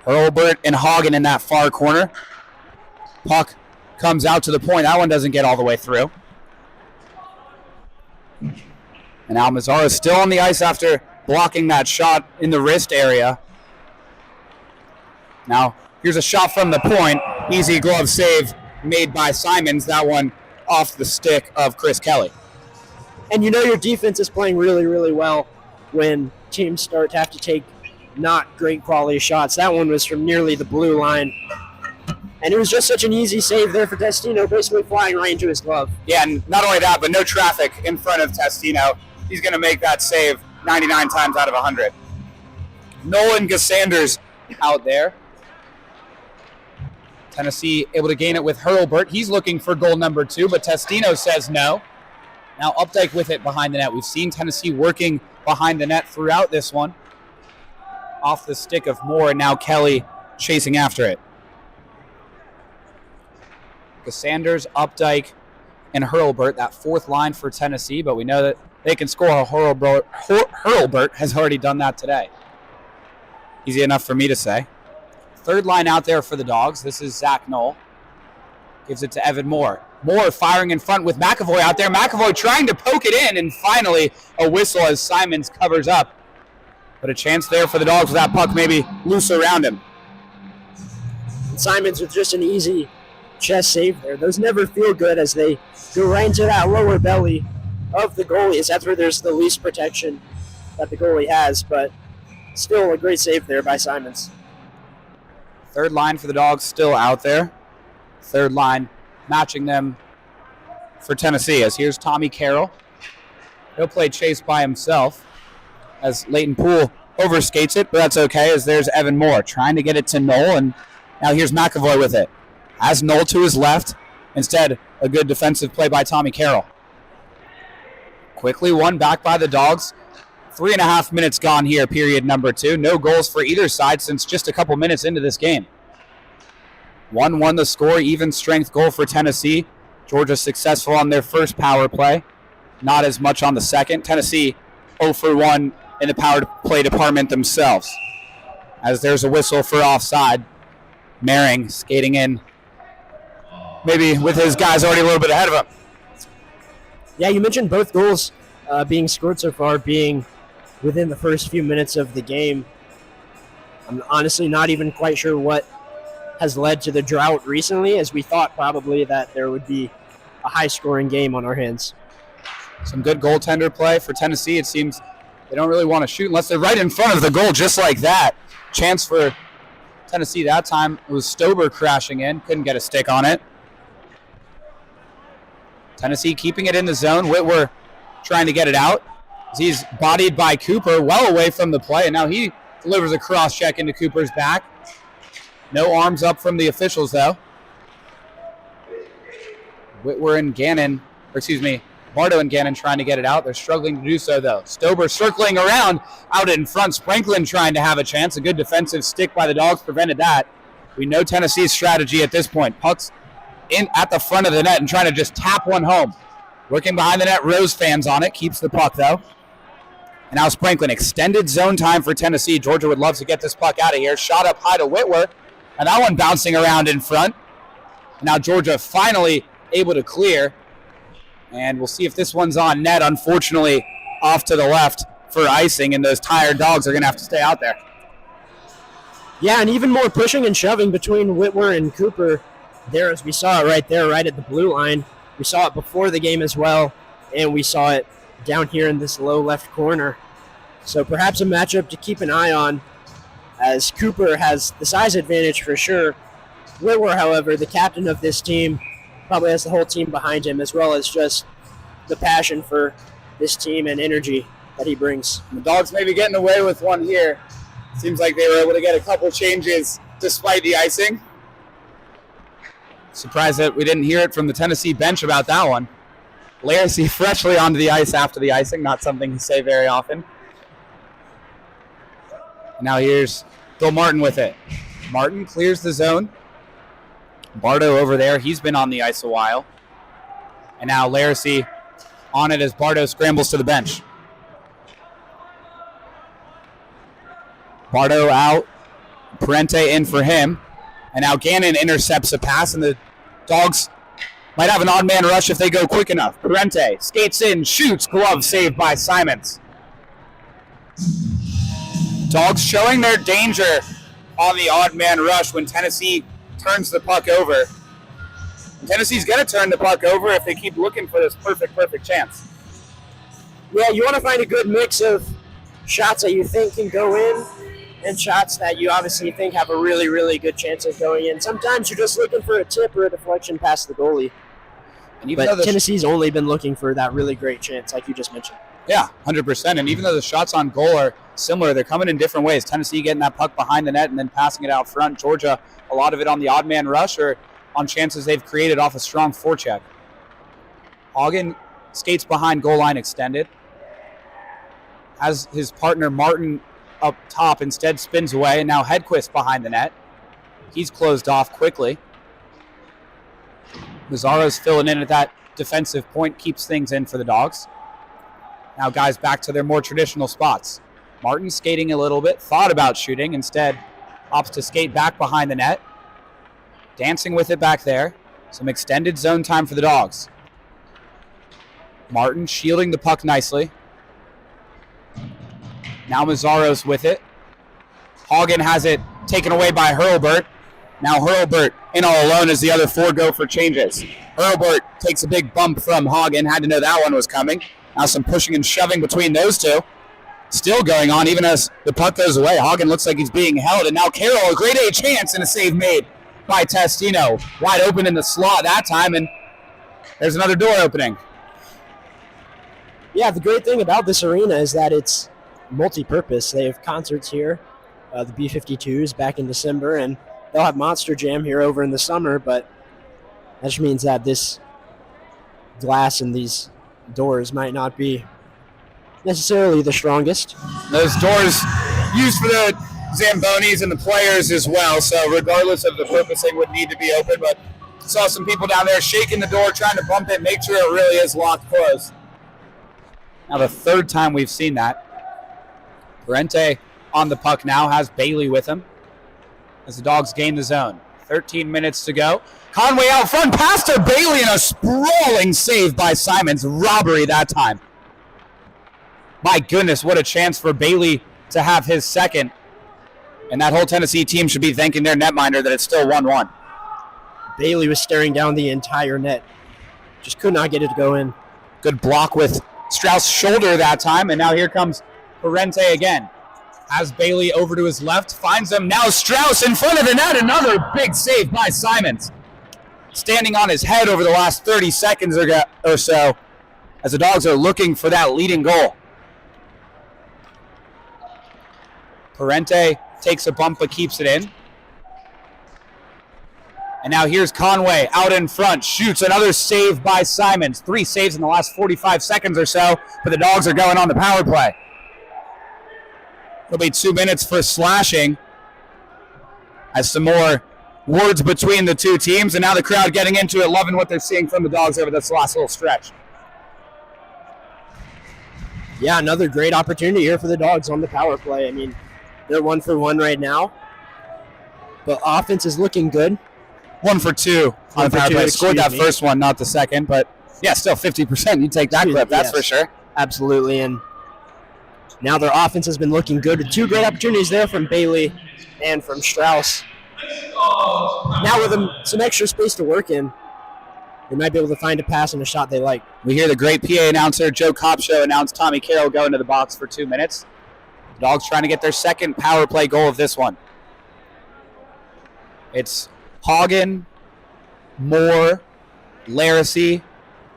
Hurlburt and Hagen in that far corner. Puck comes out to the point. That one doesn't get all the way through. And now Mazzara is still on the ice after blocking that shot in the wrist area. Now, here's a shot from the point. Easy glove save made by Simons. That one off the stick of Chris Kelly. And you know your defense is playing really, really well when teams start to have to take not great quality shots. That one was from nearly the blue line. And it was just such an easy save there for Testino, basically flying right into his glove. Yeah, and not only that, but no traffic in front of Testino. He's going to make that save 99 times out of 100. Nolan Gassanders out there. Tennessee able to gain it with Hurlburt. He's looking for goal number 2, but Testino says no. Now Updike with it behind the net. We've seen Tennessee working behind the net throughout this one. Off the stick of Moore, and now Kelly chasing after it. Sanders, Updike, and Hurlburt, that fourth line for Tennessee, but we know that they can score. Hurlburt has already done that today. Easy enough for me to say. Third line out there for the Dogs. This is Zach Knoll. Gives it to Evan Moore. Moore firing in front with McAvoy out there. McAvoy trying to poke it in, and finally a whistle as Simons covers up. But a chance there for the Dogs with that puck maybe loose around him. Simons with just an easy chest save there. Those never feel good as they go right into that lower belly of the goalies. That's where there's the least protection that the goalie has, but still a great save there by Simons. Third line for the Dogs still out there. Third line matching them for Tennessee, as here's Tommy Carroll. He'll play chase by himself as Leighton Poole overskates it, but that's okay, as there's Evan Moore trying to get it to Knoll, and now here's McAvoy with it. Has Knoll to his left. Instead, a good defensive play by Tommy Carroll. Quickly won back by the Dogs. 3.5 minutes gone here, period number 2. No goals for either side since just a couple minutes into this game. 1-1 the score, even strength goal for Tennessee. Georgia successful on their first power play. Not as much on the second. Tennessee 0 for 1 in the power play department themselves. As there's a whistle for offside. Mehring skating in, maybe with his guys already a little bit ahead of him. Yeah, you mentioned both goals being scored so far being within the first few minutes of the game. I'm honestly not even quite sure what has led to the drought recently, as we thought probably that there would be a high-scoring game on our hands. Some good goaltender play for Tennessee. It seems they don't really want to shoot unless they're right in front of the goal, just like that. Chance for Tennessee that time. It was Stober crashing in. Couldn't get a stick on it. Tennessee keeping it in the zone. Whitwer trying to get it out. He's bodied by Cooper well away from the play, and now he delivers a cross check into Cooper's back. No arms up from the officials, though. Whitwer and Gannon, Bardo and Gannon trying to get it out. They're struggling to do so, though. Stober circling around out in front. Spranklin trying to have a chance. A good defensive stick by the Dogs prevented that. We know Tennessee's strategy at this point. Pucks in at the front of the net and trying to just tap one home. Working behind the net, Rose fans on it. Keeps the puck, though. And now Spranklin, extended zone time for Tennessee. Georgia would love to get this puck out of here. Shot up high to Whitwer. And that one bouncing around in front. And now Georgia finally able to clear. And we'll see if this one's on net. Unfortunately, off to the left for icing, and those tired Dogs are going to have to stay out there. Yeah, and even more pushing and shoving between Whitwer and Cooper there, as we saw it right there, right at the blue line. We saw it before the game as well, and we saw it down here in this low left corner. So perhaps a matchup to keep an eye on, as Cooper has the size advantage for sure. Whitwer, however, the captain of this team, probably has the whole team behind him, as well as just the passion for this team and energy that he brings. The Dogs may be getting away with one here. Seems like they were able to get a couple changes despite the icing. Surprised that we didn't hear it from the Tennessee bench about that one. Laracy freshly onto the ice after the icing, not something you say very often. Now here's Bill Martin with it. Martin clears the zone. Bardo over there, he's been on the ice a while. And now Laracy on it as Bardo scrambles to the bench. Bardo out, Parente in for him. And now Gannon intercepts a pass, and the Dogs might have an odd man rush if they go quick enough. Parente skates in, shoots, glove saved by Simons. Dogs showing their danger on the odd man rush when Tennessee turns the puck over. And Tennessee's going to turn the puck over if they keep looking for this perfect chance. Yeah, you want to find a good mix of shots that you think can go in and shots that you obviously think have a really, really good chance of going in. Sometimes you're just looking for a tip or a deflection past the goalie. And even but Tennessee's only been looking for that really great chance, like you just mentioned. Yeah, 100%. And even though the shots on goal are similar, they're coming in different ways. Tennessee getting that puck behind the net and then passing it out front. Georgia, a lot of it on the odd man rush or on chances they've created off a strong forecheck. Hagen skates behind goal line extended. Has his partner Martin up top, instead spins away, and now Hedquist behind the net. He's closed off quickly. Mazzaro's filling in at that defensive point, keeps things in for the Dogs. Now guys back to their more traditional spots. Martin skating a little bit, thought about shooting, instead opts to skate back behind the net. Dancing with it back there. Some extended zone time for the Dogs. Martin shielding the puck nicely. Now Mazzaro's with it. Hagen has it taken away by Hurlburt. Now Hurlburt in all alone as the other four go for changes. Hurlburt takes a big bump from Hagen. Had to know that one was coming. Now some pushing and shoving between those two. Still going on even as the puck goes away. Hagen looks like he's being held. And now Carroll, a grade A chance and a save made by Testino. Wide open in the slot that time. And there's another door opening. Yeah, the great thing about this arena is that it's multi-purpose. They have concerts here, the B-52s back in December, and they'll have Monster Jam here over in the summer, but that just means that this glass and these doors might not be necessarily the strongest. Those doors used for the Zambonis and the players as well, so regardless of the purposing would need to be open, but saw some people down there shaking the door, trying to bump it, make sure it really is locked closed. Now the third time we've seen that. Parente on the puck now, has Bailey with him as the Dogs gain the zone. 13 minutes to go. Conway out front, pass to Bailey, and a sprawling save by Simons. Robbery that time. My goodness, what a chance for Bailey to have his second. And that whole Tennessee team should be thanking their netminder that it's still 1-1. Bailey was staring down the entire net. Just could not get it to go in. Good block with Strauss' shoulder that time, and now here comes Parente again. Has Bailey over to his left, finds him. Now Strauss in front of the net. Another big save by Simons. Standing on his head over the last 30 seconds or so as the Dogs are looking for that leading goal. Parente takes a bump but keeps it in. And now here's Conway out in front. Shoots, another save by Simons. 3 saves in the last 45 seconds or so, but the Dogs are going on the power play. It'll be 2 minutes for slashing as some more words between the two teams, and now the crowd getting into it, loving what they're seeing from the Dogs over this last little stretch. Yeah, another great opportunity here for the Dogs on the power play. I mean, they're 1 for 1 right now, but offense is looking good. 1 for 2 on the power play. Scored that first one, not the second, but yeah, still 50%. You take that clip, that's for sure. Absolutely, and now their offense has been looking good with 2 great opportunities there from Bailey and from Strauss. Now with some extra space to work in, they might be able to find a pass and a shot they like. We hear the great PA announcer, Joe Copshow, announce Tommy Carroll going to the box for 2 minutes. The Dogs trying to get their second power play goal of this one. It's Hagen, Moore, Laracy,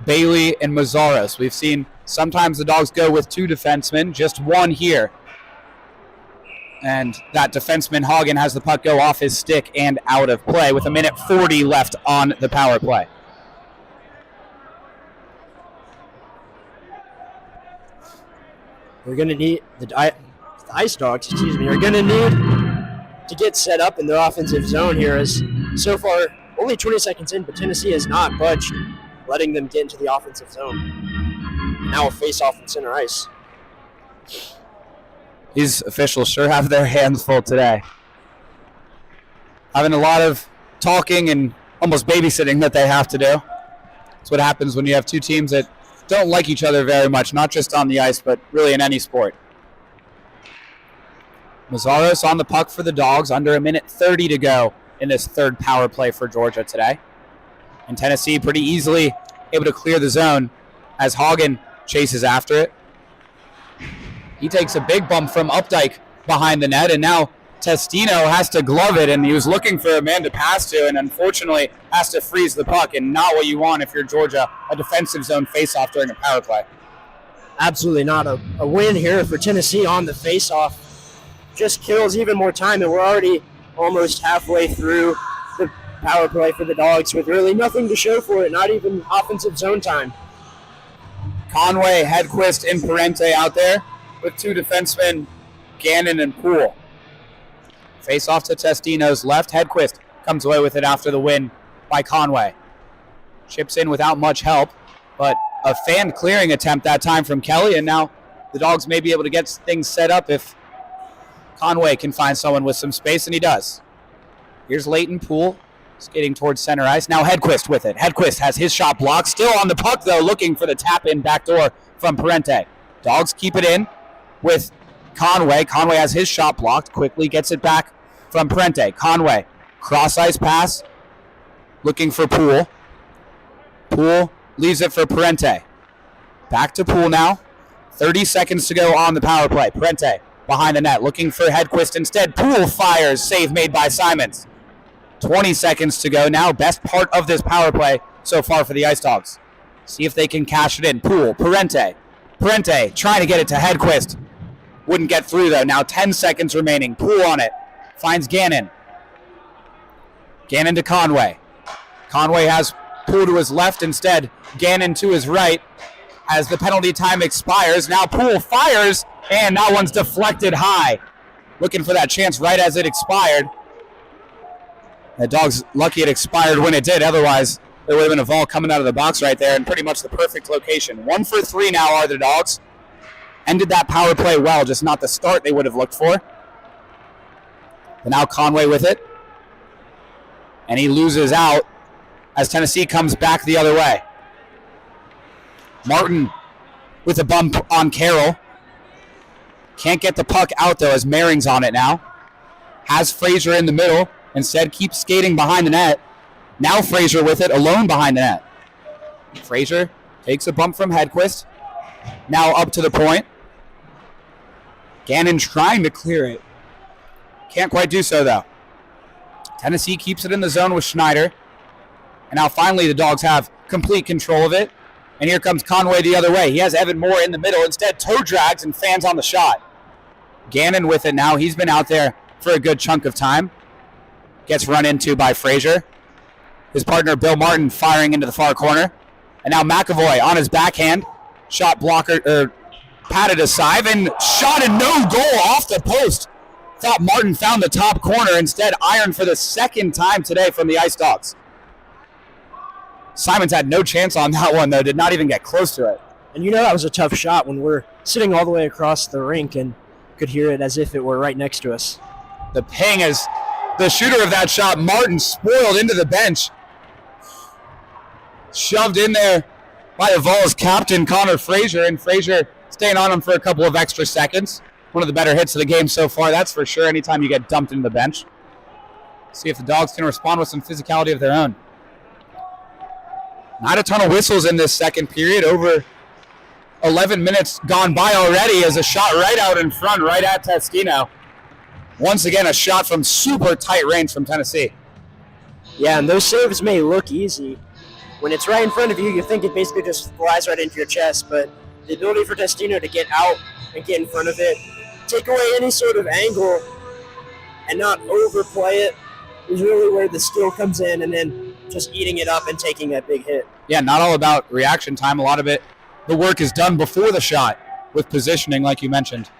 Bailey, and Mazzaros. We've seen sometimes the Dogs go with 2 defensemen, just 1 here. And that defenseman, Hagen, has the puck go off his stick and out of play with 1:40 left on the power play. We're going to need the Ice Dawgs, are going to need to get set up in their offensive zone here, as so far only 20 seconds in, but Tennessee has not budged, letting them get into the offensive zone. Now a face-off in center ice. These officials sure have their hands full today. Having a lot of talking and almost babysitting that they have to do. That's what happens when you have 2 teams that don't like each other very much, not just on the ice, but really in any sport. Mazzaros on the puck for the Dogs, under 1:30 to go in this third power play for Georgia today. And Tennessee pretty easily able to clear the zone as Hagen chases after it. He takes a big bump from Updike behind the net, and now Testino has to glove it, and he was looking for a man to pass to, and unfortunately has to freeze the puck, and not what you want if you're Georgia, a defensive zone faceoff during a power play. Absolutely not. A win here for Tennessee on the faceoff just kills even more time, and we're already almost halfway through the power play for the Dogs with really nothing to show for it, not even offensive zone time. Conway, Hedquist, and Parente out there with two defensemen, Gannon and Poole. Face off to Testino's left. Hedquist comes away with it after the win by Conway. Chips in without much help, but a fan clearing attempt that time from Kelly, and now the Dogs may be able to get things set up if Conway can find someone with some space, and he does. Here's Leighton Poole skating towards center ice. Now Hedquist with it. Hedquist has his shot blocked. Still on the puck, though, looking for the tap-in backdoor from Parente. Dogs keep it in with Conway. Conway has his shot blocked. Quickly gets it back from Parente. Conway, cross-ice pass, looking for Poole. Poole leaves it for Parente. Back to Poole now. 30 seconds to go on the power play. Parente behind the net, looking for Hedquist instead. Poole fires, save made by Simons. 20 seconds to go now. Best part of this power play so far for the Ice Dogs. See if they can cash it in. Poole, Parente. Parente trying to get it to Hedquist. Wouldn't get through, though. Now 10 seconds remaining. Poole on it. Finds Gannon. Gannon to Conway. Conway has Poole to his left instead. Gannon to his right as the penalty time expires. Now Poole fires, and that one's deflected high. Looking for that chance right as it expired. The Dogs lucky it expired when it did. Otherwise, there would have been a ball coming out of the box right there, and pretty much the perfect location. 1 for 3 now are the Dogs. Ended that power play well, just not the start they would have looked for. And now Conway with it. And he loses out as Tennessee comes back the other way. Martin with a bump on Carroll. Can't get the puck out, though, as Maring's on it now. Has Frazier in the middle. Instead, keeps skating behind the net. Now Frazier with it, alone behind the net. Frazier takes a bump from Hedquist. Now up to the point. Gannon trying to clear it. Can't quite do so, though. Tennessee keeps it in the zone with Schneider. And now finally the Dogs have complete control of it. And here comes Conway the other way. He has Evan Moore in the middle. Instead, toe drags and fans on the shot. Gannon with it now. He's been out there for a good chunk of time. Gets run into by Frazier. His partner, Bill Martin, firing into the far corner. And now McAvoy on his backhand. Shot blocker, patted aside, and shot and no goal off the post. Thought Martin found the top corner. Instead, ironed for the second time today from the Ice Dogs. Simons had no chance on that one, though. Did not even get close to it. And you know that was a tough shot when we're sitting all the way across the rink and could hear it as if it were right next to us. The ping is the shooter of that shot, Martin, spoiled into the bench. Shoved in there by the Vols captain, Connor Frazier, and Frazier staying on him for a couple of extra seconds. One of the better hits of the game so far, that's for sure, anytime you get dumped into the bench. See if the Dogs can respond with some physicality of their own. Not a ton of whistles in this second period. Over 11 minutes gone by already as a shot right out in front, right at Testino. Once again, a shot from super tight range from Tennessee. Yeah, and those saves may look easy. When it's right in front of you, you think it basically just flies right into your chest, but the ability for Testino to get out and get in front of it, take away any sort of angle, and not overplay it is really where the skill comes in, and then just eating it up and taking that big hit. Yeah, not all about reaction time. A lot of it, the work is done before the shot with positioning, like you mentioned.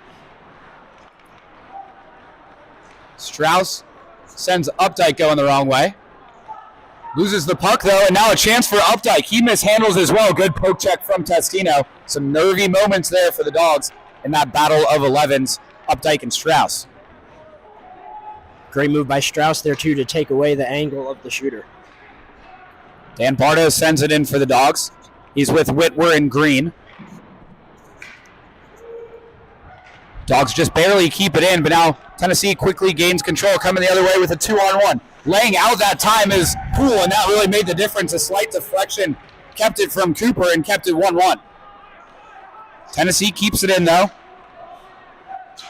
Strauss sends Updike going the wrong way. Loses the puck, though, and now a chance for Updike. He mishandles as well. Good poke check from Testino. Some nervy moments there for the Dogs in that battle of 11s, Updike and Strauss. Great move by Strauss there, too, to take away the angle of the shooter. Dan Bardo sends it in for the Dogs. He's with Whitwer in green. Dogs just barely keep it in, but now Tennessee quickly gains control, coming the other way with a 2-on-1. Laying out that time is Poole, and that really made the difference. A slight deflection kept it from Cooper and kept it 1-1. Tennessee keeps it in, though.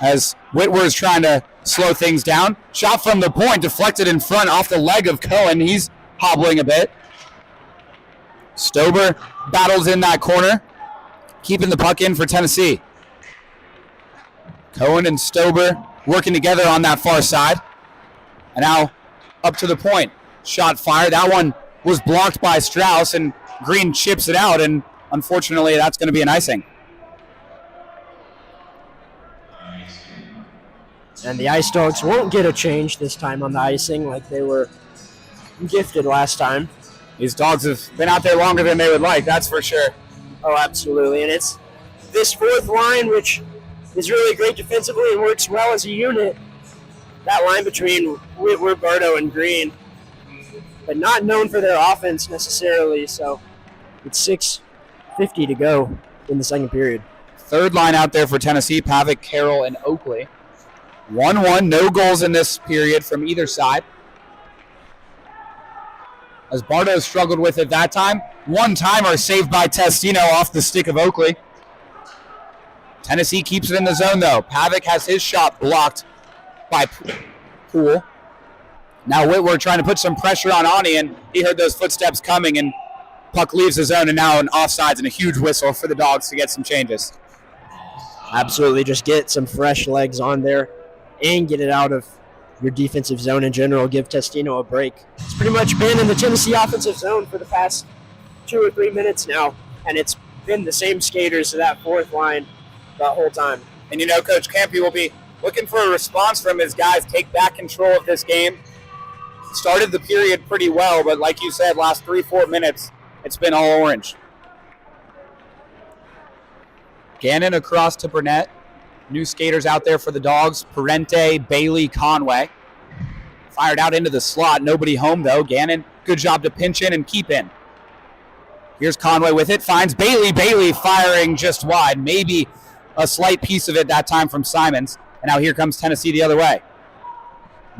as Whitworth's trying to slow things down. Shot from the point, deflected in front off the leg of Cohen. He's hobbling a bit. Stober battles in that corner, keeping the puck in for Tennessee. Cohen and Stober working together on that far side. And now up to the point. Shot fired. That one was blocked by Strauss, and Green chips it out, and unfortunately that's going to be an icing. And the Ice Dogs won't get a change this time on the icing like they were gifted last time. These Dogs have been out there longer than they would like, that's for sure. Oh, absolutely. And it's this fourth line, which is really great defensively and works well as a unit. That line between Whitworth, Bardo, and Green, but not known for their offense necessarily. So it's 6:50 to go in the second period. Third line out there for Tennessee, Pavic, Carroll, and Oakley. 1-1, no goals in this period from either side. As Bardo struggled with it that time. One-timer saved by Testino off the stick of Oakley. Tennessee keeps it in the zone, though. Pavic has his shot blocked by Poole. Now Whitworth trying to put some pressure on Ani, and he heard those footsteps coming, and puck leaves the zone, and now an offsides and a huge whistle for the Dogs to get some changes. Absolutely, just get some fresh legs on there and get it out of your defensive zone in general. Give Testino a break. It's pretty much been in the Tennessee offensive zone for the past 2 or 3 minutes now, and it's been the same skaters to that fourth line the whole time. And you know, Coach Campy will be looking for a response from his guys, take back control of this game. Started the period pretty well, but like you said, last 3-4 minutes, it's been all orange. Gannon across to Burnett. New skaters out there for the Dogs. Parente, Bailey, Conway. Fired out into the slot. Nobody home, though. Gannon, good job to pinch in and keep in. Here's Conway with it. Finds Bailey. Bailey firing just wide. Maybe a slight piece of it that time from Simons. And now here comes Tennessee the other way.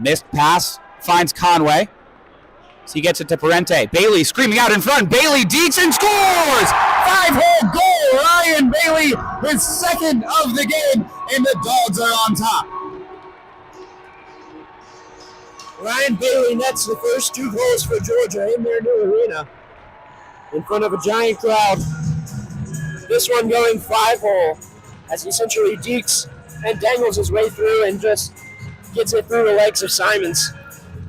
Missed pass. Finds Conway. So he gets it to Parente. Bailey screaming out in front. Bailey deeks and scores! 5-hole goal! Ryan Bailey, his second of the game, and the Dogs are on top. Ryan Bailey nets the first 2 goals for Georgia in their new arena in front of a giant crowd. This one going 5-hole as he essentially deeks and dangles his way through and just gets it through the legs of Simons.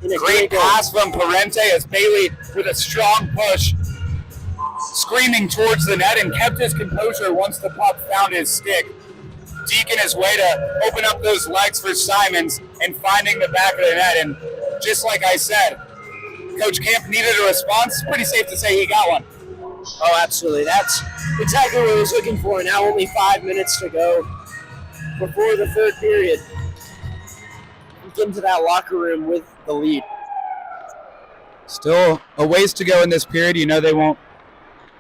In a Great pass from Parente as Bailey, with a strong push, screaming towards the net, and kept his composure once the puck found his stick. Deaking his way to open up those legs for Simons and finding the back of the net. And just like I said, Coach Camp needed a response. It's pretty safe to say he got one. Oh, absolutely. That's exactly what he was looking for. Now only 5 minutes to go before the third period. Get into that locker room with the lead. Still a ways to go in this period. You know they won't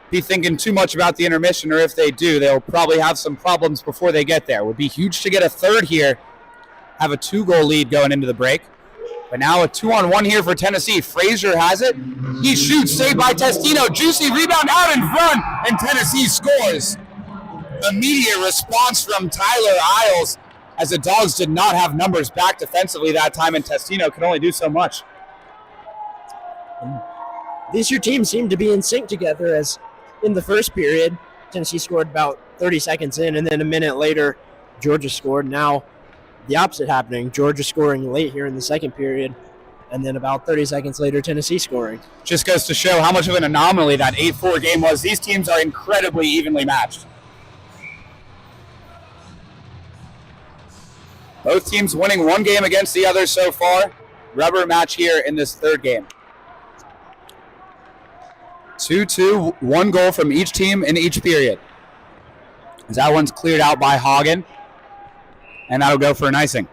be thinking too much about the intermission, or if they do, they'll probably have some problems before they get there. It would be huge to get a third here, have a 2-goal lead going into the break. But now a 2-on-1 here for Tennessee. Frazier has it. He shoots, saved by Testino. Juicy rebound out in front, and Tennessee scores. Immediate response from Tyler Isles, as the Dogs did not have numbers back defensively that time, and Testino could only do so much. These two teams seem to be in sync together, as in the first period, Tennessee scored about 30 seconds in, and then a minute later, Georgia scored. Now, the opposite happening. Georgia scoring late here in the second period, and then about 30 seconds later, Tennessee scoring. Just goes to show how much of an anomaly that 8-4 game was. These teams are incredibly evenly matched. Both teams winning one game against the other so far. Rubber match here in this third game. 2-2, 1 goal from each team in each period. As that one's cleared out by Hagen. And that'll go for an icing.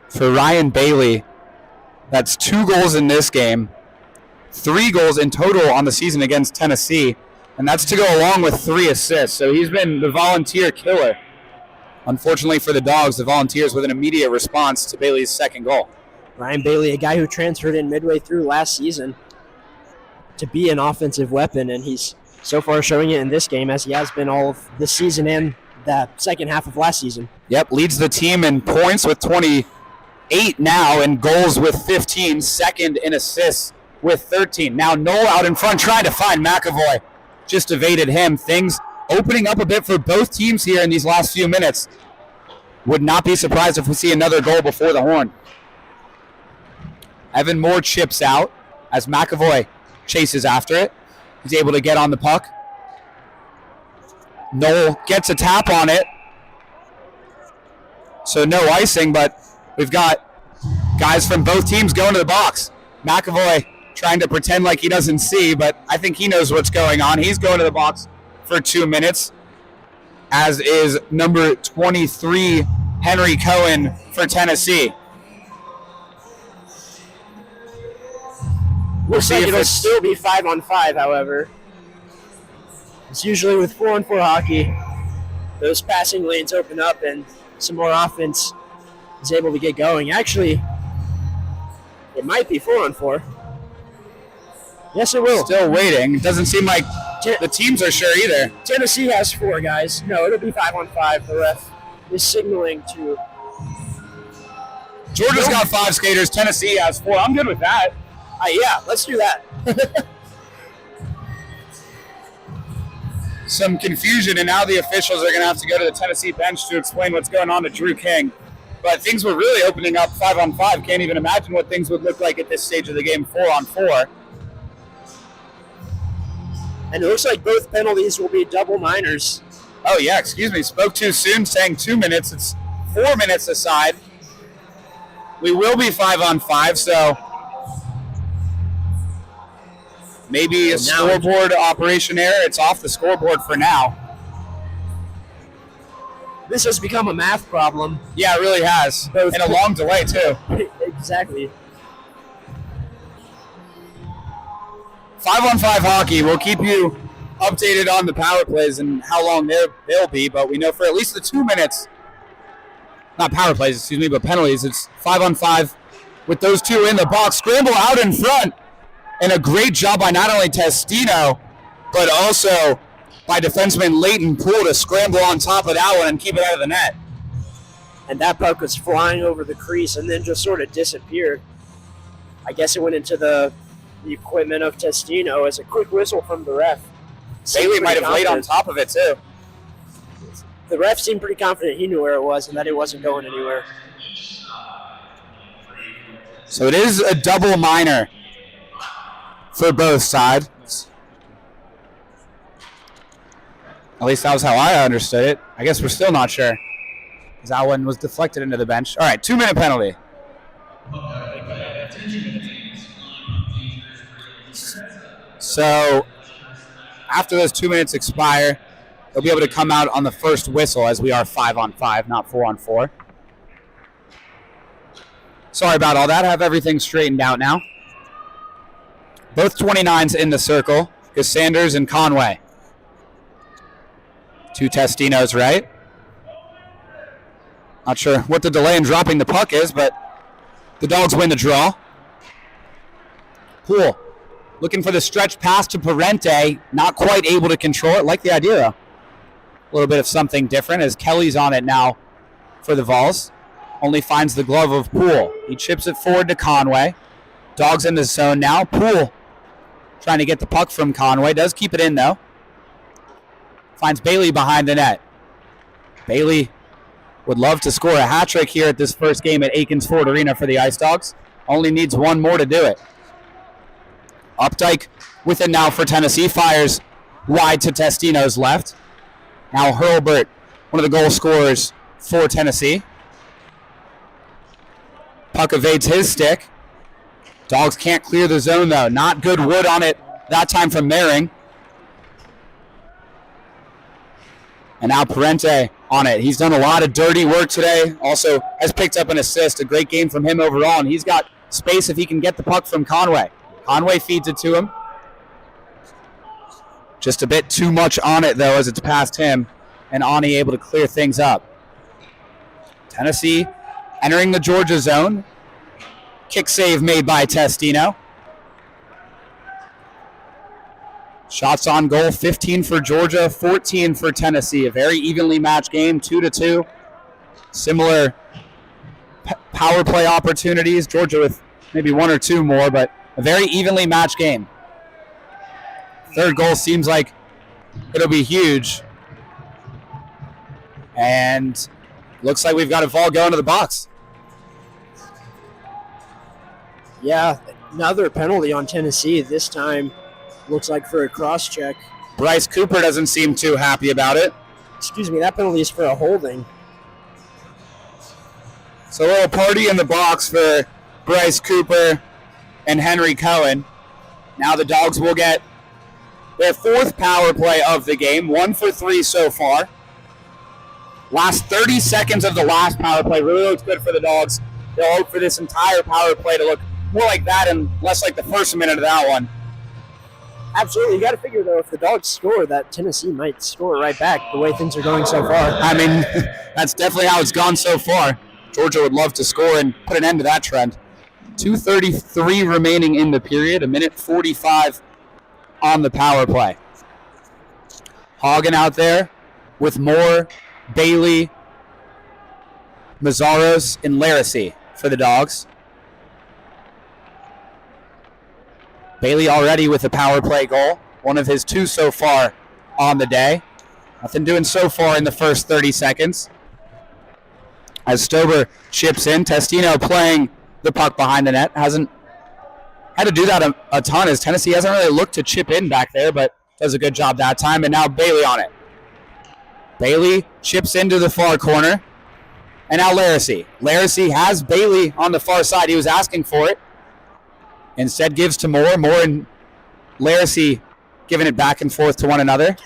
For Ryan Bailey, that's 2 goals in this game. 3 goals in total on the season against Tennessee. And that's to go along with 3 assists. So he's been the volunteer killer. Unfortunately for the Dogs, the Volunteers with an immediate response to Bailey's second goal. Ryan Bailey, a guy who transferred in midway through last season to be an offensive weapon, and he's so far showing it in this game as he has been all of this season and the second half of last season. Yep, leads the team in points with 28 now and goals with 15, second in assists with 13. Now Noel out in front trying to find McAvoy. Just evaded him. Things opening up a bit for both teams here in these last few minutes. Would not be surprised if we see another goal before the horn. Evan Moore chips out as McAvoy chases after it. He's able to get on the puck. Noel gets a tap on it. So no icing, but we've got guys from both teams going to the box. McAvoy trying to pretend like he doesn't see, but I think he knows what's going on. He's going to the box for 2 minutes, as is number 23, Henry Cohen for Tennessee. Looks like it'll still be 5-on-5, however. It's usually with 4-on-4 hockey, those passing lanes open up and some more offense is able to get going. Actually, it might be 4-on-4. Yes, it will. Still waiting. It doesn't seem like the teams are sure either. Tennessee has 4 guys. No, it'll be 5-on-5. The ref is signaling to... Georgia's got 5 skaters. Tennessee has 4. I'm good with that. Yeah, let's do that. Some confusion, and now the officials are going to have to go to the Tennessee bench to explain what's going on to Drew King. But things were really opening up 5-on-5. Can't even imagine what things would look like at this stage of the game, 4-on-4. And it looks like both penalties will be double minors. Oh, yeah, excuse me. Spoke too soon, saying 2 minutes. It's 4 minutes aside. We will be 5-on-5, so maybe a scoreboard operation error. It's off the scoreboard for now. This has become a math problem. Yeah, it really has. And a long delay, too. Exactly. 5-on-5 hockey. We'll keep you updated on the power plays and how long they'll be, but we know for at least the 2 minutes, not power plays, excuse me, but penalties, it's 5-on-5 with those 2 in the box. Scramble out in front, and a great job by not only Testino, but also by defenseman Leighton Poole to scramble on top of that one and keep it out of the net. And that puck was flying over the crease and then just sort of disappeared. I guess it went into the equipment of Testino as a quick whistle from the ref. Bailey might have laid on top of it, too. The ref seemed pretty confident he knew where it was and that it wasn't going anywhere. So it is a double minor for both sides. At least that was how I understood it. I guess we're still not sure, because that one was deflected into the bench. All right, 2-minute penalty. So after those 2 minutes expire, they'll be able to come out on the first whistle, as we are 5-on-5, not 4-on-4. Sorry about all that. I have everything straightened out now. Both 29s in the circle, because Sanders and Conway. 2 Testinos, right? Not sure what the delay in dropping the puck is, but the Dogs win the draw. Poole looking for the stretch pass to Parente, not quite able to control it. Like the idea, though. A little bit of something different as Kelly's on it now for the Vols. Only finds the glove of Poole. He chips it forward to Conway. Dogs in the zone now. Poole trying to get the puck from Conway. Does keep it in, though. Finds Bailey behind the net. Bailey would love to score a hat trick here at this first game at Akins Ford Arena for the Ice Dogs. Only needs one more to do it. Updike with it now for Tennessee. Fires wide to Testino's left. Now Hurlbert, one of the goal scorers for Tennessee. Puck evades his stick. Dogs can't clear the zone, though. Not good wood on it that time from Mehring. And now Parente on it. He's done a lot of dirty work today. Also has picked up an assist. A great game from him overall. And he's got space if he can get the puck from Conway. Conway feeds it to him. Just a bit too much on it, though, as it's past him. And Ani able to clear things up. Tennessee entering the Georgia zone. Kick save made by Testino. Shots on goal, 15 for Georgia, 14 for Tennessee. A very evenly matched game, 2-2. Similar power play opportunities. Georgia with maybe one or two more, but a very evenly matched game. Third goal seems like it'll be huge. And looks like we've got a Vol going to the box. Yeah, another penalty on Tennessee. This time looks like for a cross check. Bryce Cooper doesn't seem too happy about it. Excuse me, that penalty is for a holding. So a little party in the box for Bryce Cooper and Henry Cohen. Now the Dogs will get their fourth power play of the game, 1 for 3 so far. Last 30 seconds of the last power play really looks good for the Dogs. They'll hope for this entire power play to look more like that and less like the first minute of that one. Absolutely. You got to figure, though, if the Dogs score, that Tennessee might score right back the way things are going so far. I mean, that's definitely how it's gone so far. Georgia would love to score and put an end to that trend. 2:33 remaining in the period, 1:45 on the power play. Hagen out there with Moore, Bailey, Mazzaros, and Laracy for the Dogs. Bailey already with a power play goal, one of his 2 so far on the day. Nothing doing so far in the first 30 seconds. As Stober chips in, Testino playing the puck behind the net. Hasn't had to do that a ton, as Tennessee hasn't really looked to chip in back there, but does a good job that time. And now Bailey on it. Bailey chips into the far corner. And now Laracy. Laracy has Bailey on the far side. He was asking for it. Instead gives to Moore. Moore and Laracy giving it back and forth to one another.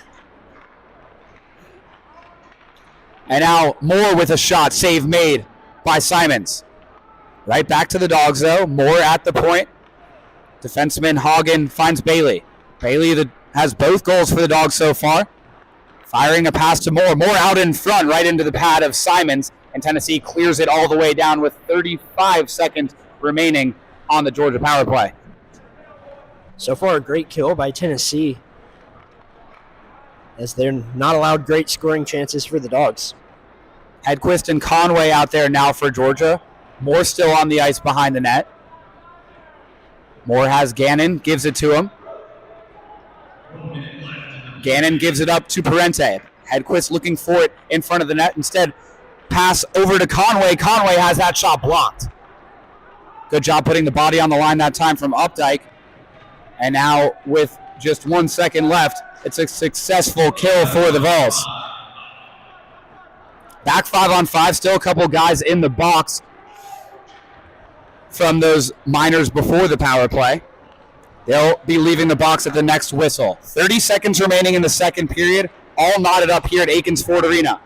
And now Moore with a shot. Save made by Simons. Right back to the Dogs, though. Moore at the point. Defenseman Hagen finds Bailey. Bailey has both goals for the Dogs so far. Firing a pass to Moore. Moore out in front, right into the pad of Simons. And Tennessee clears it all the way down with 35 seconds remaining on the Georgia power play. So far, a great kill by Tennessee, as they're not allowed great scoring chances for the Dogs. Hedquist and Conway out there now for Georgia. Moore still on the ice behind the net. Moore has Gannon, gives it to him. Gannon gives it up to Parente. Hedquist looking for it in front of the net. Instead, pass over to Conway. Conway has that shot blocked. Good job putting the body on the line that time from Updike. And now with just 1 second left, it's a successful kill for the Vols. Back 5-on-5, still a couple guys in the box from those minors before the power play. They'll be leaving the box at the next whistle. 30 seconds remaining in the second period, all knotted up here at Akins Ford Arena.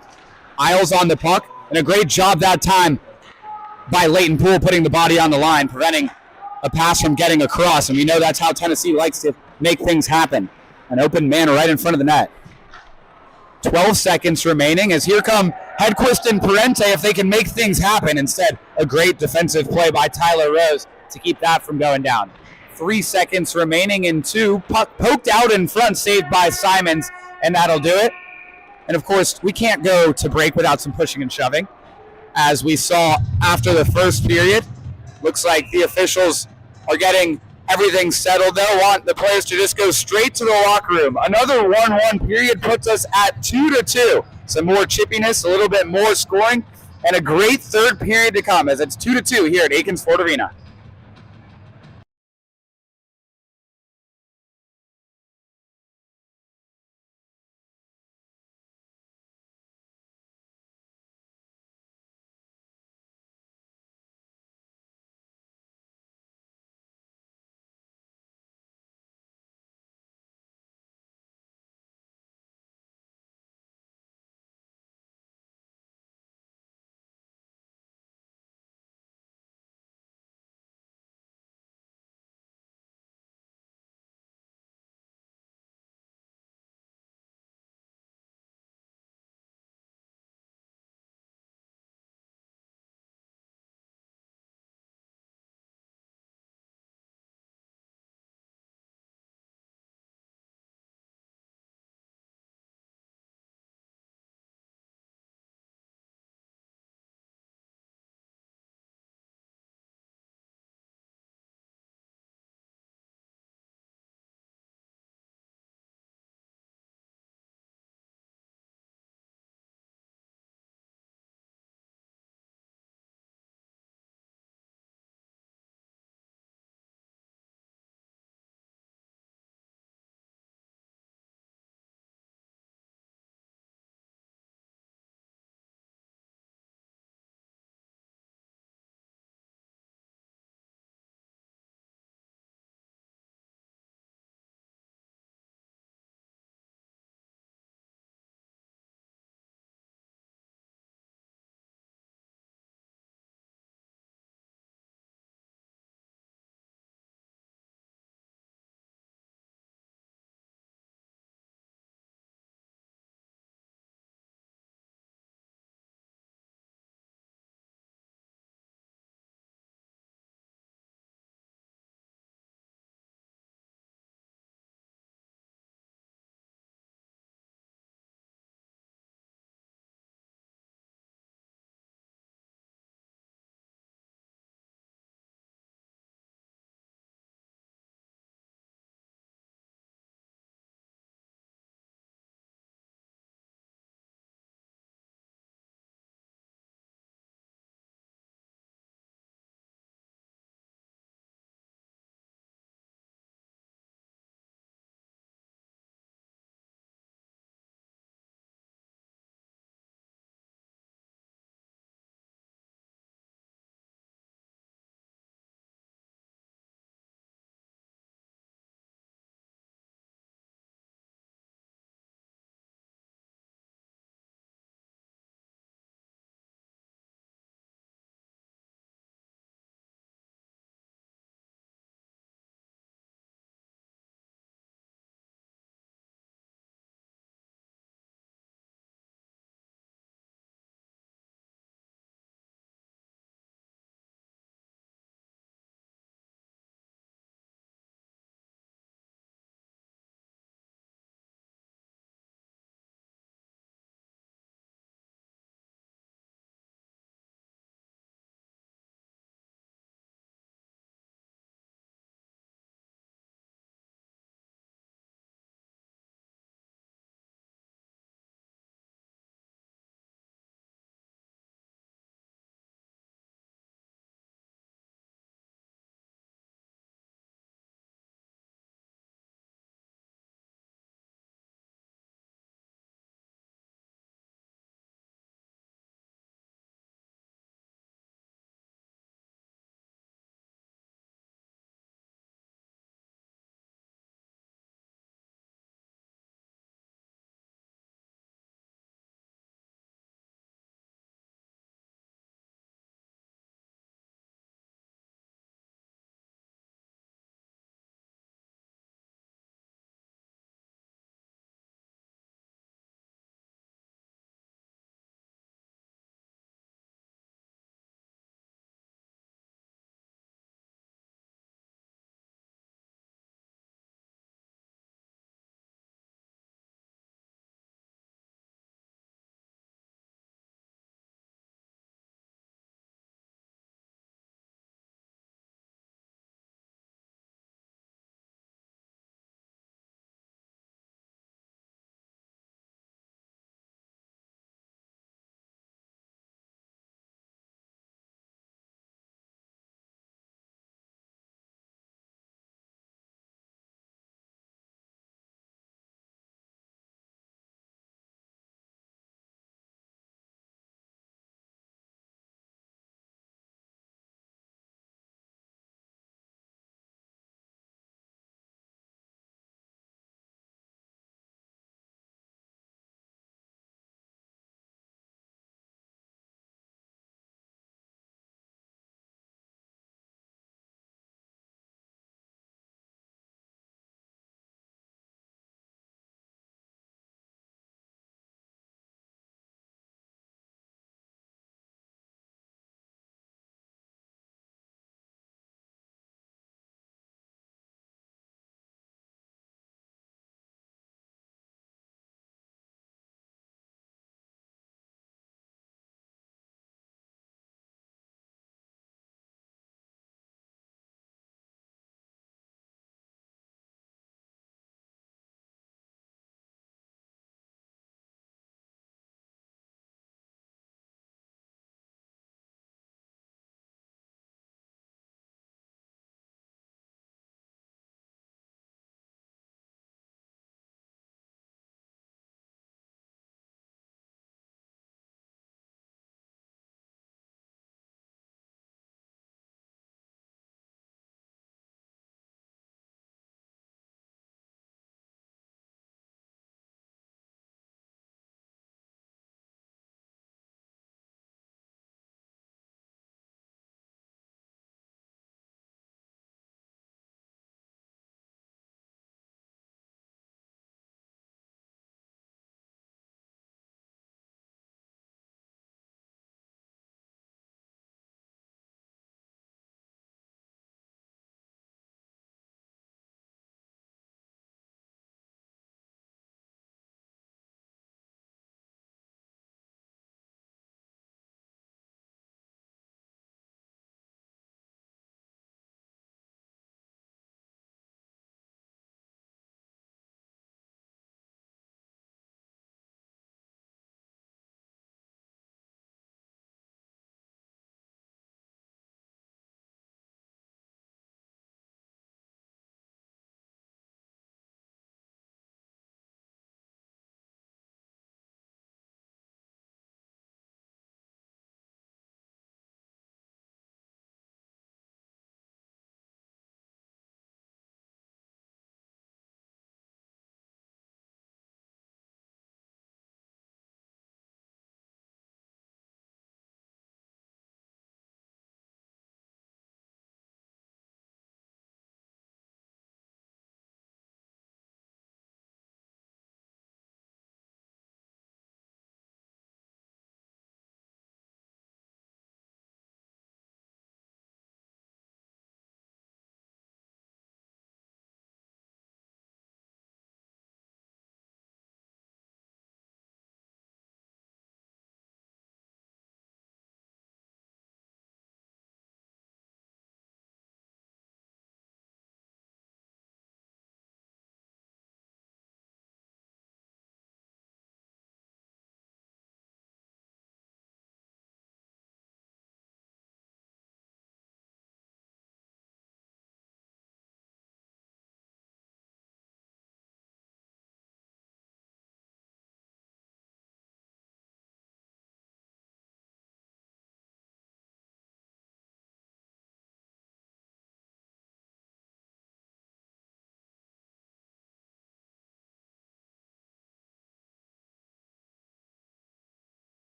Isles on the puck, and a great job that time by Leighton Poole putting the body on the line, preventing a pass from getting across. And we know that's how Tennessee likes to make things happen. An open man right in front of the net. 12 seconds remaining as here come Hedquist and Parente if they can make things happen. Instead, a great defensive play by Tyler Rose to keep that from going down. 3 seconds remaining in 2. Puck poked out in front, saved by Simons, and that'll do it. And of course, we can't go to break without some pushing and shoving. As we saw after the first period, looks like the officials are getting everything settled. They'll want the players to just go straight to the locker room. Another 1-1 period puts us at 2-2. Some more chippiness, a little bit more scoring, and a great third period to come as it's 2-2 here at Akins Ford Arena.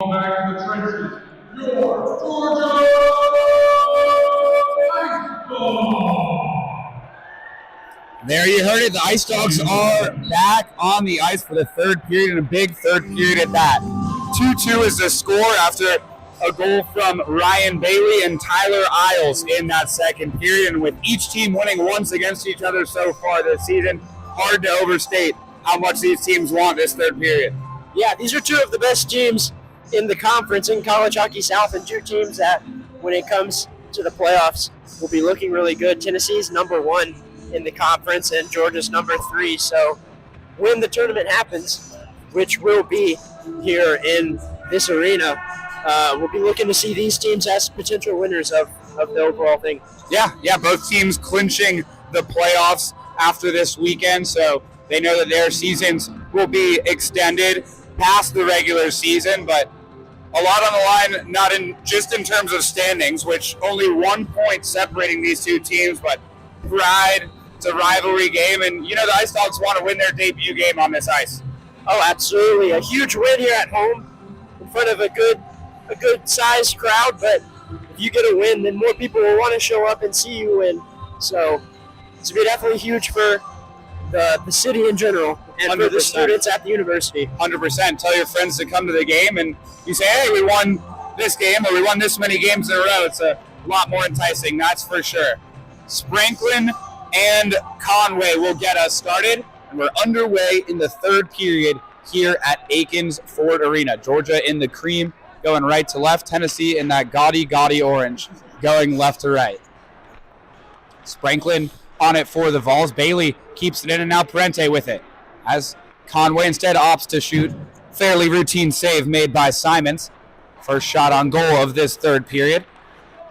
Back to the trenches, your Georgia Ice Dawgs. There you heard it. The Ice Dogs are back on the ice for the third period, and a big third period at that. 2-2 is the score after a goal from Ryan Bailey and Tyler Isles in that second period. And with each team winning once against each other so far this season, hard to overstate how much these teams want this third period. Yeah, these are two of the best teams in the conference in College Hockey South, and two teams that, when it comes to the playoffs, will be looking really good. Tennessee's number 1 in the conference, and Georgia's number 3. So when the tournament happens, which will be here in this arena, we'll be looking to see these teams as potential winners of the overall thing. Yeah, both teams clinching the playoffs after this weekend, so they know that their seasons will be extended past the regular season, but a lot on the line, not in just in terms of standings, which only 1 point separating these two teams, but pride. It's a rivalry game, and the Ice Dogs want to win their debut game on this ice. Oh, absolutely. A huge win here at home in front of a good sized crowd, but if you get a win, then more people will want to show up and see you win. So it's definitely huge for the city in general and 100%. For the students at the university. 100%. Tell your friends to come to the game, and you say, hey, we won this game, or we won this many games in a row. It's a lot more enticing, that's for sure. Franklin and Conway will get us started, and we're underway in the third period here at Akins Ford Arena. Georgia in the cream, going right to left. Tennessee in that gaudy orange, going left to right. Franklin on it for the Vols. Bailey keeps it in, and now Parente with it. As Conway instead opts to shoot. Fairly routine save made by Simons. First shot on goal of this third period.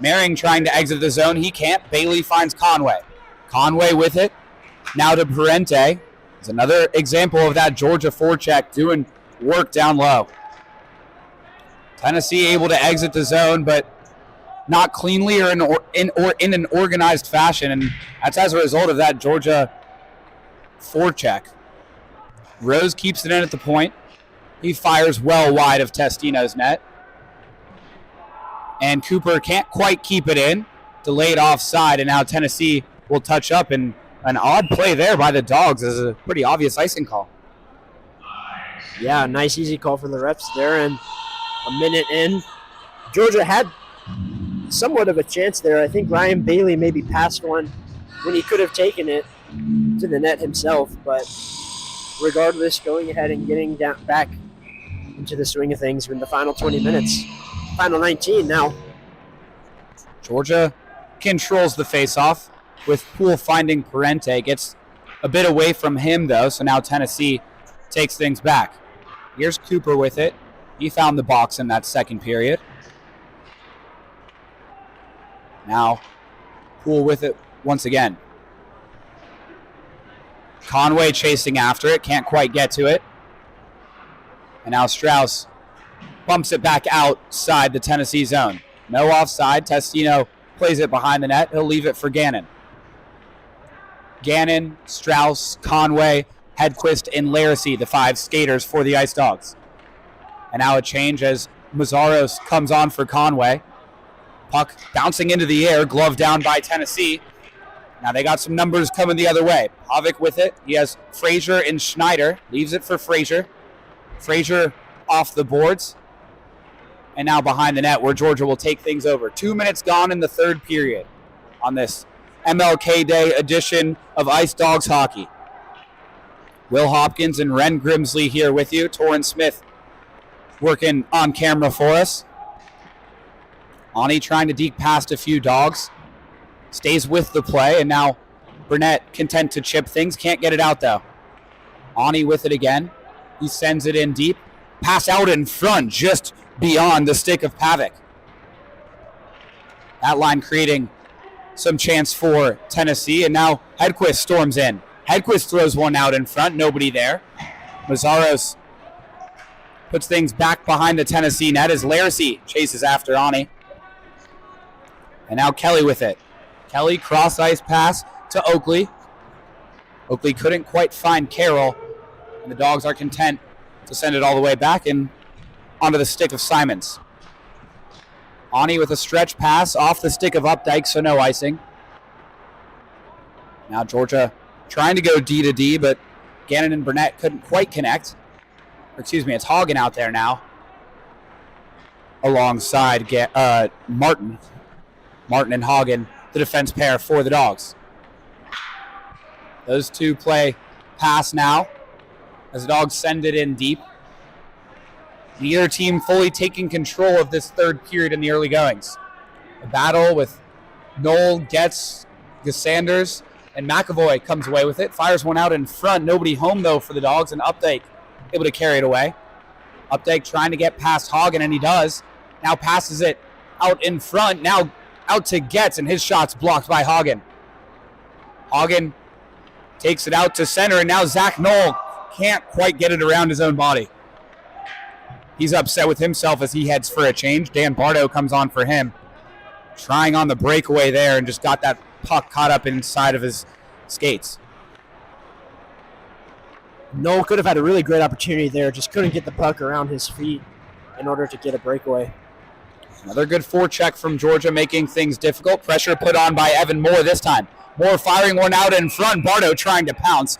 Merring trying to exit the zone. He can't. Bailey finds Conway. Conway with it. Now to Parente. It's another example of that Georgia forecheck doing work down low. Tennessee able to exit the zone, but not cleanly or in an organized fashion, and that's as a result of that Georgia forecheck. Rose keeps it in at the point. He fires well wide of Testino's net. And Cooper can't quite keep it in. Delayed offside, and now Tennessee will touch up, and an odd play there by the Dogs is a pretty obvious icing call. Yeah, nice easy call from the refs there, and a minute in. Georgia had somewhat of a chance there. I think Ryan Bailey maybe passed one when he could have taken it to the net himself, but regardless, going ahead and getting back into the swing of things in the final 20 minutes. Final 19 now. Georgia controls the faceoff with Poole finding Parente. Gets a bit away from him, though, so now Tennessee takes things back. Here's Cooper with it. He found the box in that second period. Now, Poole with it once again. Conway chasing after it, can't quite get to it. And now Strauss bumps it back outside the Tennessee zone. No offside. Testino plays it behind the net. He'll leave it for Gannon. Gannon, Strauss, Conway, Hedquist, and Laracy, the 5 skaters for the Ice Dogs. And now a change as Mazzaros comes on for Conway. Puck bouncing into the air, glove down by Tennessee. Now they got some numbers coming the other way. Havik with it. He has Frazier and Schneider. Leaves it for Frazier. Frazier off the boards. And now behind the net where Georgia will take things over. 2 minutes gone in the third period on this MLK Day edition of Ice Dogs Hockey. Will Hopkins and Ren Grimsley here with you. Torrin Smith working on camera for us. Ani trying to deke past a few Dogs. Stays with the play, and now Burnett content to chip things. Can't get it out, though. Ani with it again. He sends it in deep. Pass out in front, just beyond the stick of Pavic. That line creating some chance for Tennessee, and now Hedquist storms in. Hedquist throws one out in front, nobody there. Mazzaros puts things back behind the Tennessee net as Laracy chases after Ani. And now Kelly with it. Kelly cross-ice pass to Oakley. Oakley couldn't quite find Carroll, and the Dogs are content to send it all the way back, and onto the stick of Simons. Ani with a stretch pass off the stick of Updike, so no icing. Now Georgia trying to go D to D, but Gannon and Burnett couldn't quite connect. Excuse me, it's Hagen out there now. Alongside Martin. Martin and Hagen, the defense pair for the Dogs. Those two play pass now as the Dogs send it in deep. Neither team fully taking control of this third period in the early goings. A battle with Knoll, Getz, Sanders, and McAvoy comes away with it. Fires one out in front. Nobody home, though, for the Dogs, and Updike able to carry it away. Updike trying to get past Hagen, and he does. Now passes it out in front. Now out to Getz, and his shot's blocked by Hagen. Hagen takes it out to center, and now Zach Knoll can't quite get it around his own body. He's upset with himself as he heads for a change. Dan Bardo comes on for him. Trying on the breakaway there and just got that puck caught up inside of his skates. Knoll could have had a really great opportunity there, just couldn't get the puck around his feet in order to get a breakaway. Another good forecheck from Georgia, making things difficult. Pressure put on by Evan Moore this time. Moore firing one out in front. Bardo trying to pounce,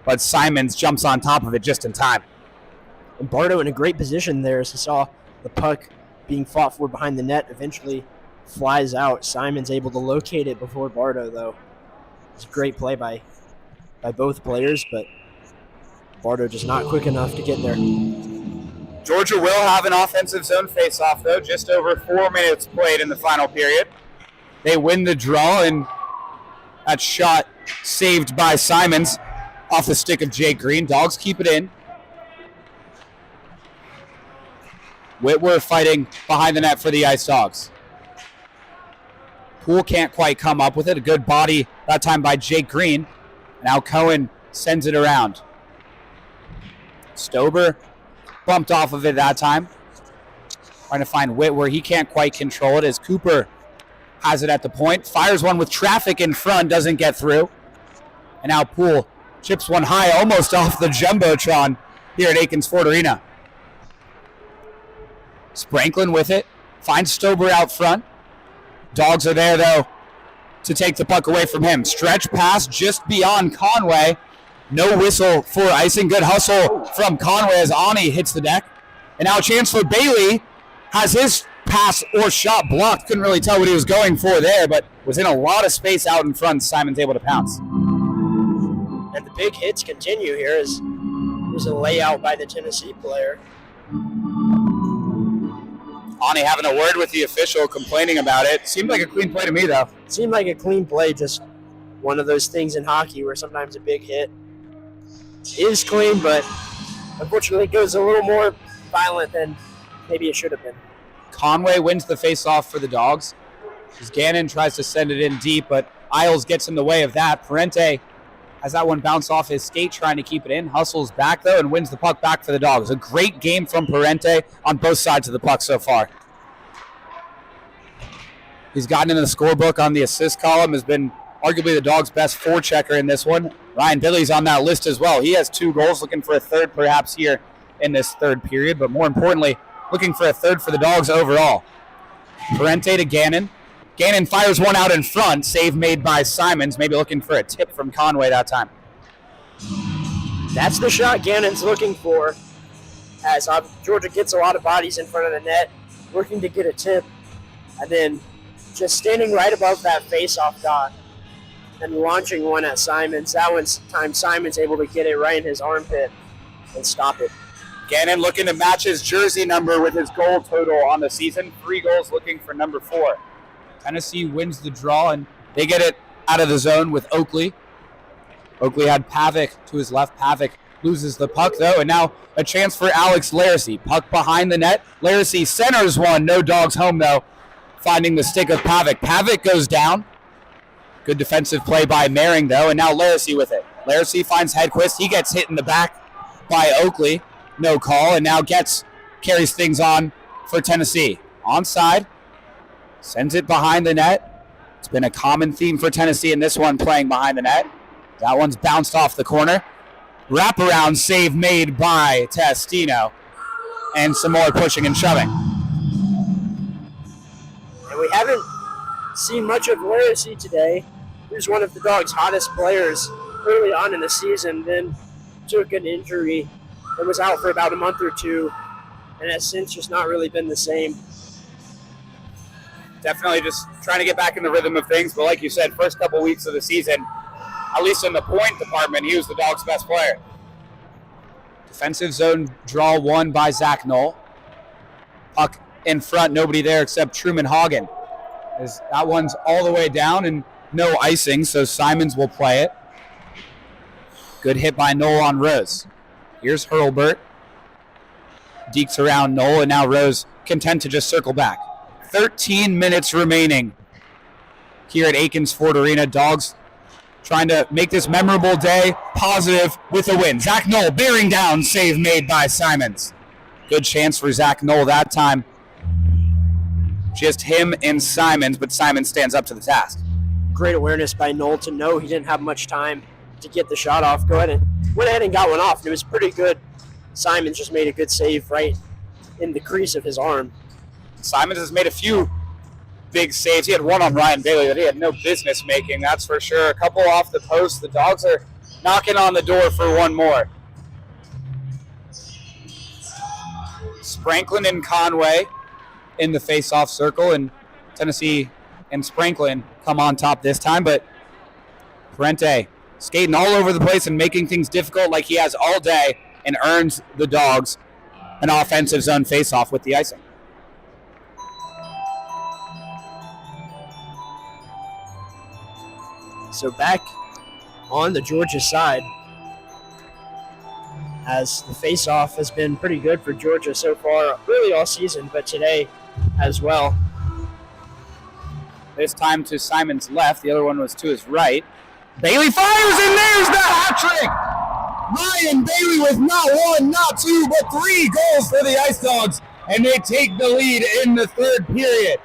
but Simons jumps on top of it just in time. And Bardo in a great position there as he saw the puck being fought for behind the net, eventually flies out. Simons able to locate it before Bardo, though. It's a great play by both players, but Bardo just not quick enough to get there. Georgia will have an offensive zone face-off, though. Just over 4 minutes played in the final period. They win the draw, and that shot saved by Simons off the stick of Jake Green. Dogs keep it in. Whitworth fighting behind the net for the Ice Dogs. Poole can't quite come up with it. A good body that time by Jake Green. Now Cohen sends it around. Stober bumped off of it that time. Trying to find Whitworth. He can't quite control it as Cooper has it at the point. Fires one with traffic in front. Doesn't get through. And now Poole chips one high almost off the Jumbotron here at Akins Ford Arena. Spranklin with it. Finds Stober out front. Dogs are there, though, to take the puck away from him. Stretch pass just beyond Conway. No whistle for icing. Good hustle from Conway as Ani hits the deck. And now a chance for Bailey. Has his pass or shot blocked. Couldn't really tell what he was going for there, but was in a lot of space out in front. Simon's able to pounce. And the big hits continue here as there's a layout by the Tennessee player. Ani having a word with the official, complaining about it. Seemed like a clean play to me, though. Seemed like a clean play, just one of those things in hockey where sometimes a big hit is clean, but unfortunately it goes a little more violent than maybe it should have been. Conway wins the face-off for the Dogs. As Gannon tries to send it in deep, but Isles gets in the way of that. Parente has that one bounce off his skate, trying to keep it in. Hustles back, though, and wins the puck back for the Dogs. A great game from Parente on both sides of the puck so far. He's gotten in the scorebook on the assist column, has been arguably the Dogs' best forechecker in this one. Ryan Billy's on that list as well. He has 2 goals, looking for a third perhaps here in this third period, but more importantly, looking for a third for the Dogs overall. Parente to Gannon. Gannon fires one out in front. Save made by Simons. Maybe looking for a tip from Conway that time. That's the shot Gannon's looking for. As Georgia gets a lot of bodies in front of the net, looking to get a tip, and then just standing right above that face-off dot and launching one at Simons. That one's time Simons able to get it right in his armpit and stop it. Gannon looking to match his jersey number with his goal total on the season. 3 goals, looking for number 4. Tennessee wins the draw, and they get it out of the zone with Oakley. Oakley had Pavic to his left. Pavic loses the puck, though, and now a chance for Alex Laracy. Puck behind the net. Laracy centers one. No Dogs home, though, finding the stick of Pavic. Pavic goes down. Good defensive play by Mehring, though, and now Laracy with it. Laracy finds Hedquist. He gets hit in the back by Oakley. No call, and now carries things on for Tennessee. Onside. Sends it behind the net. It's been a common theme for Tennessee in this one, playing behind the net. That one's bounced off the corner. Wraparound save made by Testino. and some more pushing and shoving. And we haven't seen much of Laracy today. He was one of the Dogs' hottest players early on in the season, then took an injury and was out for about a month or two, and has since just not really been the same. Definitely just trying to get back in the rhythm of things, but like you said, first couple weeks of the season, at least in the point department, he was the Dogs' best player. Defensive zone draw won by Zach Knoll. Puck in front, nobody there except Truman Hagen. That one's all the way down and no icing, so Simons will play it. Good hit by Knoll on Rose. Here's Hurlbert. Dekes around Knoll, and now Rose content to just circle back. 13 minutes remaining here at Akins Ford Arena. Dogs trying to make this memorable day positive with a win. Zach Knoll bearing down, save made by Simons. Good chance for Zach Knoll that time. Just him and Simons, but Simons stands up to the task. Great awareness by Knoll to know he didn't have much time to get the shot off. Went ahead and got one off, and it was pretty good. Simons just made a good save right in the crease of his arm. Simons has made a few big saves. He had one on Ryan Bailey that he had no business making, that's for sure. A couple off the post. The Dogs are knocking on the door for one more. Spranklin and Conway in the face-off circle, and Tennessee and Spranklin come on top this time, but Parente skating all over the place and making things difficult like he has all day, and earns the Dogs an offensive zone face-off with the icing. So back on the Georgia side, as the face-off has been pretty good for Georgia so far, really all season, but today as well. This time to Simon's left. The other one was to his right. Bailey fires, and there's the hat trick! Ryan Bailey with not one, not two, but 3 goals for the Ice Dogs, and they take the lead in the third period.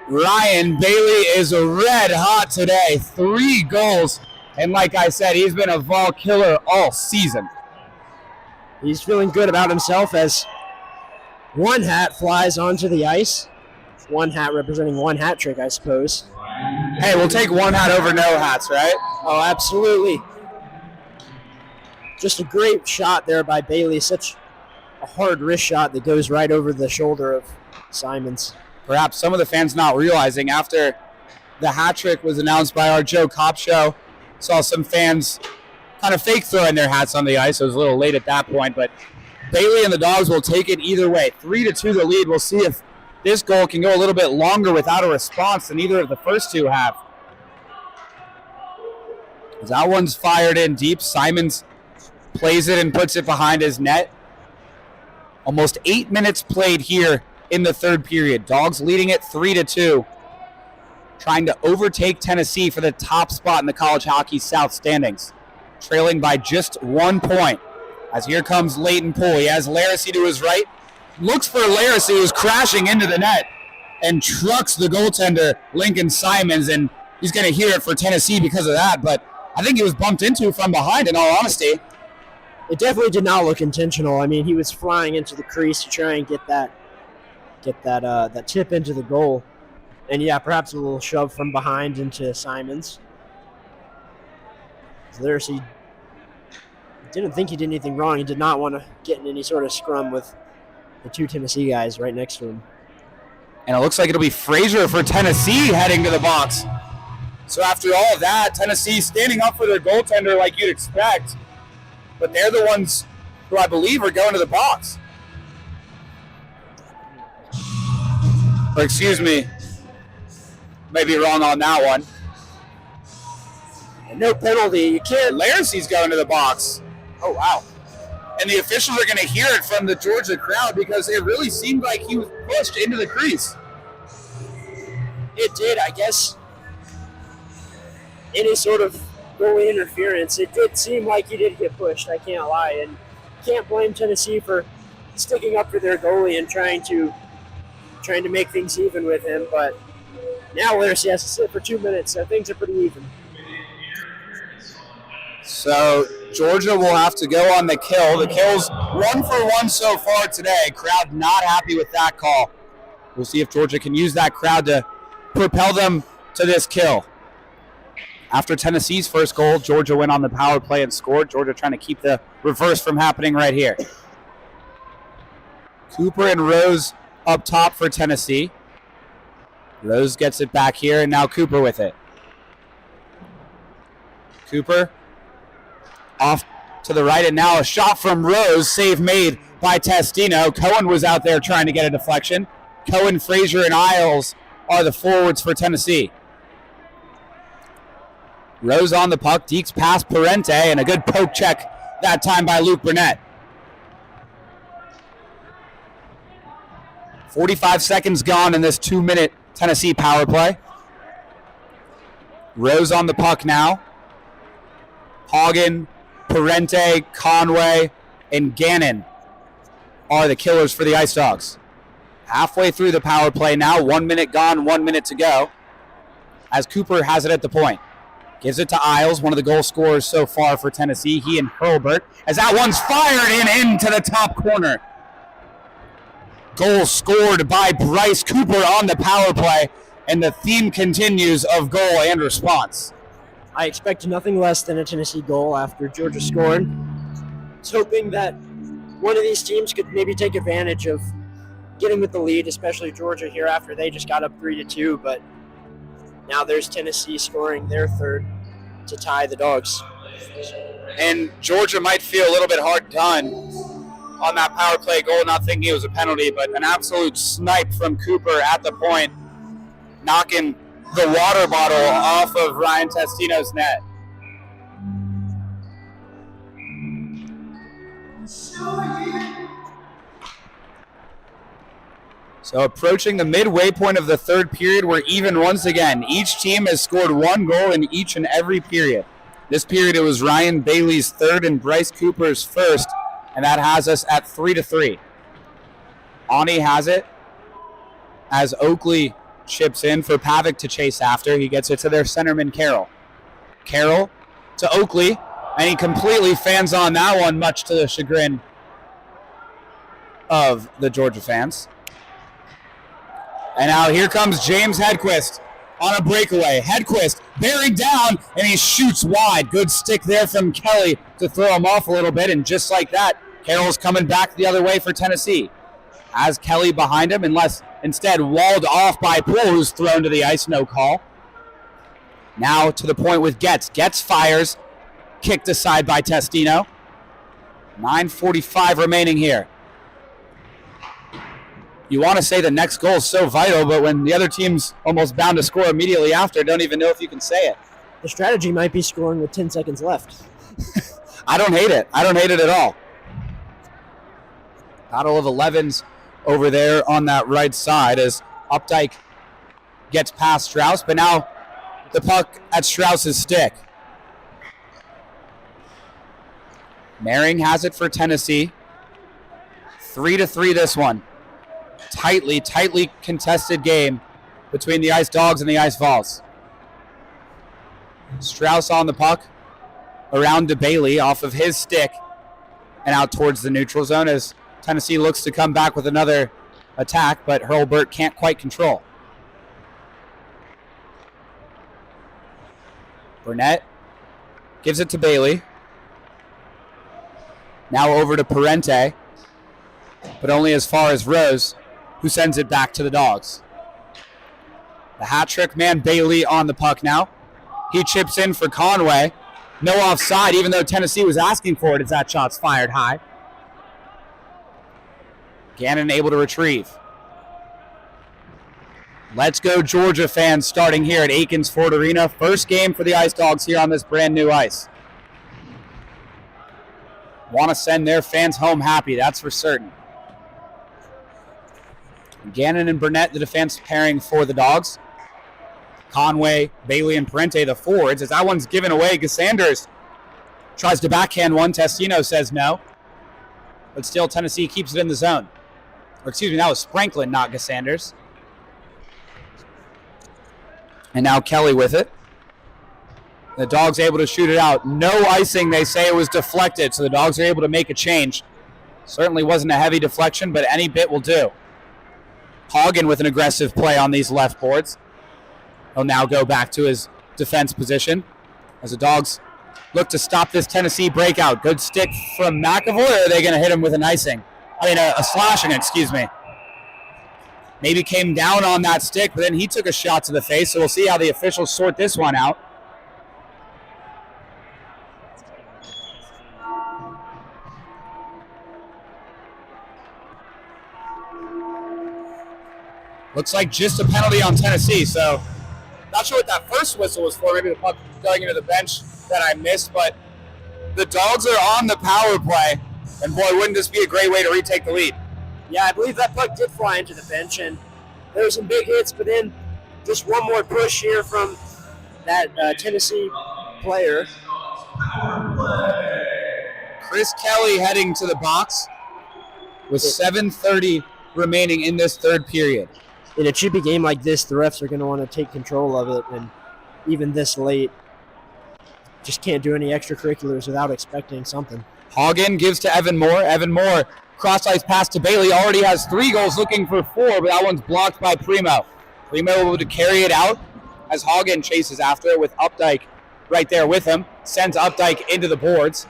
Ryan Bailey is red hot today. 3 goals. And like I said, he's been a Vol killer all season. He's feeling good about himself as one hat flies onto the ice. One hat representing one hat trick, I suppose. Hey, we'll take one hat over no hats, right? Oh, absolutely. Just a great shot there by Bailey. Such a hard wrist shot that goes right over the shoulder of Simons. Perhaps some of the fans not realizing after the hat trick was announced by our Joe Kopp show, saw some fans kind of fake throwing their hats on the ice. It was a little late at that point, but Bailey and the Dogs will take it either way. 3-2 the lead. We'll see if this goal can go a little bit longer without a response than either of the first two have. That one's fired in deep. Simons plays it and puts it behind his net. Almost 8 minutes played here in the third period. Dogs leading it 3-2. Trying to overtake Tennessee for the top spot in the College Hockey South standings. Trailing by just 1 point. As here comes Leighton Poole. He has Laracy to his right. Looks for Laracy, who's crashing into the net and trucks the goaltender, Lincoln Simons, and he's going to hear it for Tennessee because of that, but I think he was bumped into from behind, in all honesty. It definitely did not look intentional. I mean, he was flying into the crease to try and get that tip into the goal. And yeah, perhaps a little shove from behind into Simons. Laracy didn't think he did anything wrong. He did not want to get in any sort of scrum with the 2 Tennessee guys right next to him. And it looks like it'll be Frazier for Tennessee heading to the box. So after all of that, Tennessee standing up for their goaltender like you'd expect. But they're the ones who I believe are going to the box. Or excuse me, may be wrong on that one. And no penalty. You can't. Laracy's going to the box. Oh, wow. And the officials are going to hear it from the Georgia crowd because it really seemed like he was pushed into the crease. It did, I guess. Any sort of goalie interference, it did seem like he did get pushed, I can't lie. And can't blame Tennessee for sticking up for their goalie and trying to make things even with him, but Now Literacy has to sit for 2 minutes, so things are pretty even. So Georgia will have to go on the kill. The kill's 1 for 1 so far today. Crowd not happy with that call. We'll see if Georgia can use that crowd to propel them to this kill. After Tennessee's first goal, Georgia went on the power play and scored. Georgia trying to keep the reverse from happening right here. Cooper and Rose up top for Tennessee. Rose gets it back here, and now Cooper with it. Cooper off to the right, and now a shot from Rose. Save made by Testino. Cohen was out there trying to get a deflection. Cohen, Frazier, and Isles are the forwards for Tennessee. Rose on the puck. Deeks past Parente, and a good poke check that time by Luke Burnett. 45 seconds gone in this 2-minute Tennessee power play. Rose on the puck now. Hagen, Parente, Conway, and Gannon are the killers for the Ice Dawgs. Halfway through the power play now. 1 minute gone, 1 minute to go. As Cooper has it at the point. Gives it to Isles, one of the goal scorers so far for Tennessee. He and Hurlburt. As that one's fired into the top corner. Goal scored by Bryce Cooper on the power play, and the theme continues of goal and response. I expect nothing less than a Tennessee goal after Georgia scored. I was hoping that one of these teams could maybe take advantage of getting with the lead, especially Georgia here after they just got up 3-2, but now there's Tennessee scoring their third to tie the Dogs. And Georgia might feel a little bit hard done on that power play goal, not thinking it was a penalty, but an absolute snipe from Cooper at the point, knocking the water bottle off of Ryan Testino's net. So approaching the midway point of the third period, we're even once again. Each team has scored 1 goal in each and every period. This period it was Ryan Bailey's third and Bryce Cooper's first, and that has us at 3-3. Ani has it as Oakley chips in for Pavic to chase after. He gets it to their centerman, Carroll. Carroll to Oakley, and he completely fans on that one, much to the chagrin of the Georgia fans. And now here comes James Hedquist on a breakaway. Hedquist bearing down, and he shoots wide. Good stick there from Kelly to throw him off a little bit, and just like that, Carroll's coming back the other way for Tennessee. Has Kelly behind him, instead walled off by Poole, who's thrown to the ice, no call. Now to the point with Getz. Getz fires, kicked aside by Testino. 9:45 remaining here. You want to say the next goal is so vital, but when the other team's almost bound to score immediately after, don't even know if you can say it. The strategy might be scoring with 10 seconds left. I don't hate it. I don't hate it at all. Battle of 11s over there on that right side as Updike gets past Strauss, but now the puck at Strauss's stick. Mehring has it for Tennessee. 3-3 this one. Tightly contested game between the Ice Dawgs and the Ice Vols. Strauss on the puck, around to Bailey off of his stick and out towards the neutral zone as Tennessee looks to come back with another attack, but Hurlburt can't quite control. Burnett gives it to Bailey. Now over to Parente, but only as far as Rose, who sends it back to the Dogs. The hat-trick man Bailey on the puck now. He chips in for Conway. No offside, even though Tennessee was asking for it as that shot's fired high. Gannon able to retrieve. Let's go Georgia fans starting here at Akins Ford Arena. First game for the Ice Dawgs here on this brand new ice. Want to send their fans home happy, that's for certain. Gannon and Burnett, the defense pairing for the Dogs. Conway, Bailey, and Parente, the forwards. As that one's given away, Gassanders tries to backhand one. Testino says no. But still, Tennessee keeps it in the zone. Or excuse me, that was Spranklin, not Gassanders. And now Kelly with it. The Dogs able to shoot it out. No icing. They say it was deflected, so the Dogs are able to make a change. Certainly wasn't a heavy deflection, but any bit will do. Hagen with an aggressive play on these left boards. He'll now go back to his defense position as the Dogs look to stop this Tennessee breakout. Good stick from McAvoy, or are they going to hit him with an icing? A slashing, excuse me. Maybe came down on that stick, but then he took a shot to the face, so we'll see how the officials sort this one out. Looks like just a penalty on Tennessee, so not sure what that first whistle was for. Maybe the puck going into the bench that I missed, but the Dogs are on the power play, and boy, wouldn't this be a great way to retake the lead. Yeah, I believe that puck did fly into the bench, and there were some big hits, but then just one more push here from that Tennessee player. Chris Kelly heading to the box with 7:30 remaining in this third period. In a chippy game like this, the refs are going to want to take control of it, and even this late, just can't do any extracurriculars without expecting something. Hagen gives to Evan Moore. Evan Moore, cross-ice pass to Bailey, already has 3 goals, looking for 4, but that one's blocked by Primo. Primo able to carry it out as Hagen chases after it with Updike right there with him, sends Updike into the boards,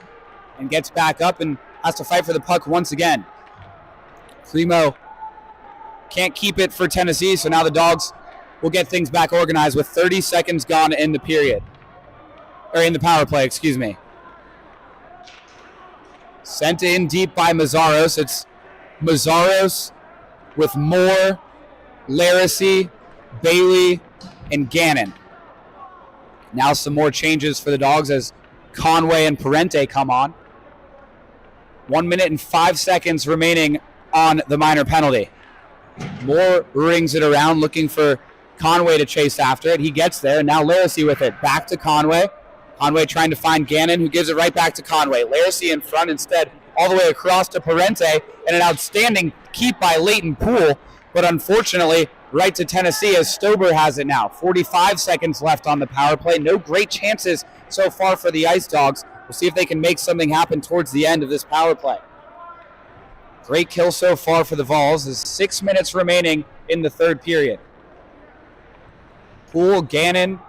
and gets back up and has to fight for the puck once again. Primo can't keep it for Tennessee, so now the Dogs will get things back organized with 30 seconds gone in the period. Or in the power play, excuse me. Sent in deep by Mazzaros. It's Mazzaros with Moore, Laracy, Bailey, and Gannon. Now some more changes for the Dogs as Conway and Parente come on. 1 minute and 5 seconds remaining on the minor penalty. Moore rings it around, looking for Conway to chase after it. He gets there, and now Laracy with it. Back to Conway. Conway trying to find Gannon, who gives it right back to Conway. Laracy in front instead, all the way across to Parente, and an outstanding keep by Leighton Poole, but unfortunately, right to Tennessee as Stober has it now. 45 seconds left on the power play. No great chances so far for the Ice Dogs. We'll see if they can make something happen towards the end of this power play. Great kill so far for the Vols. There's 6 minutes remaining in the third period. Poole, Gannon,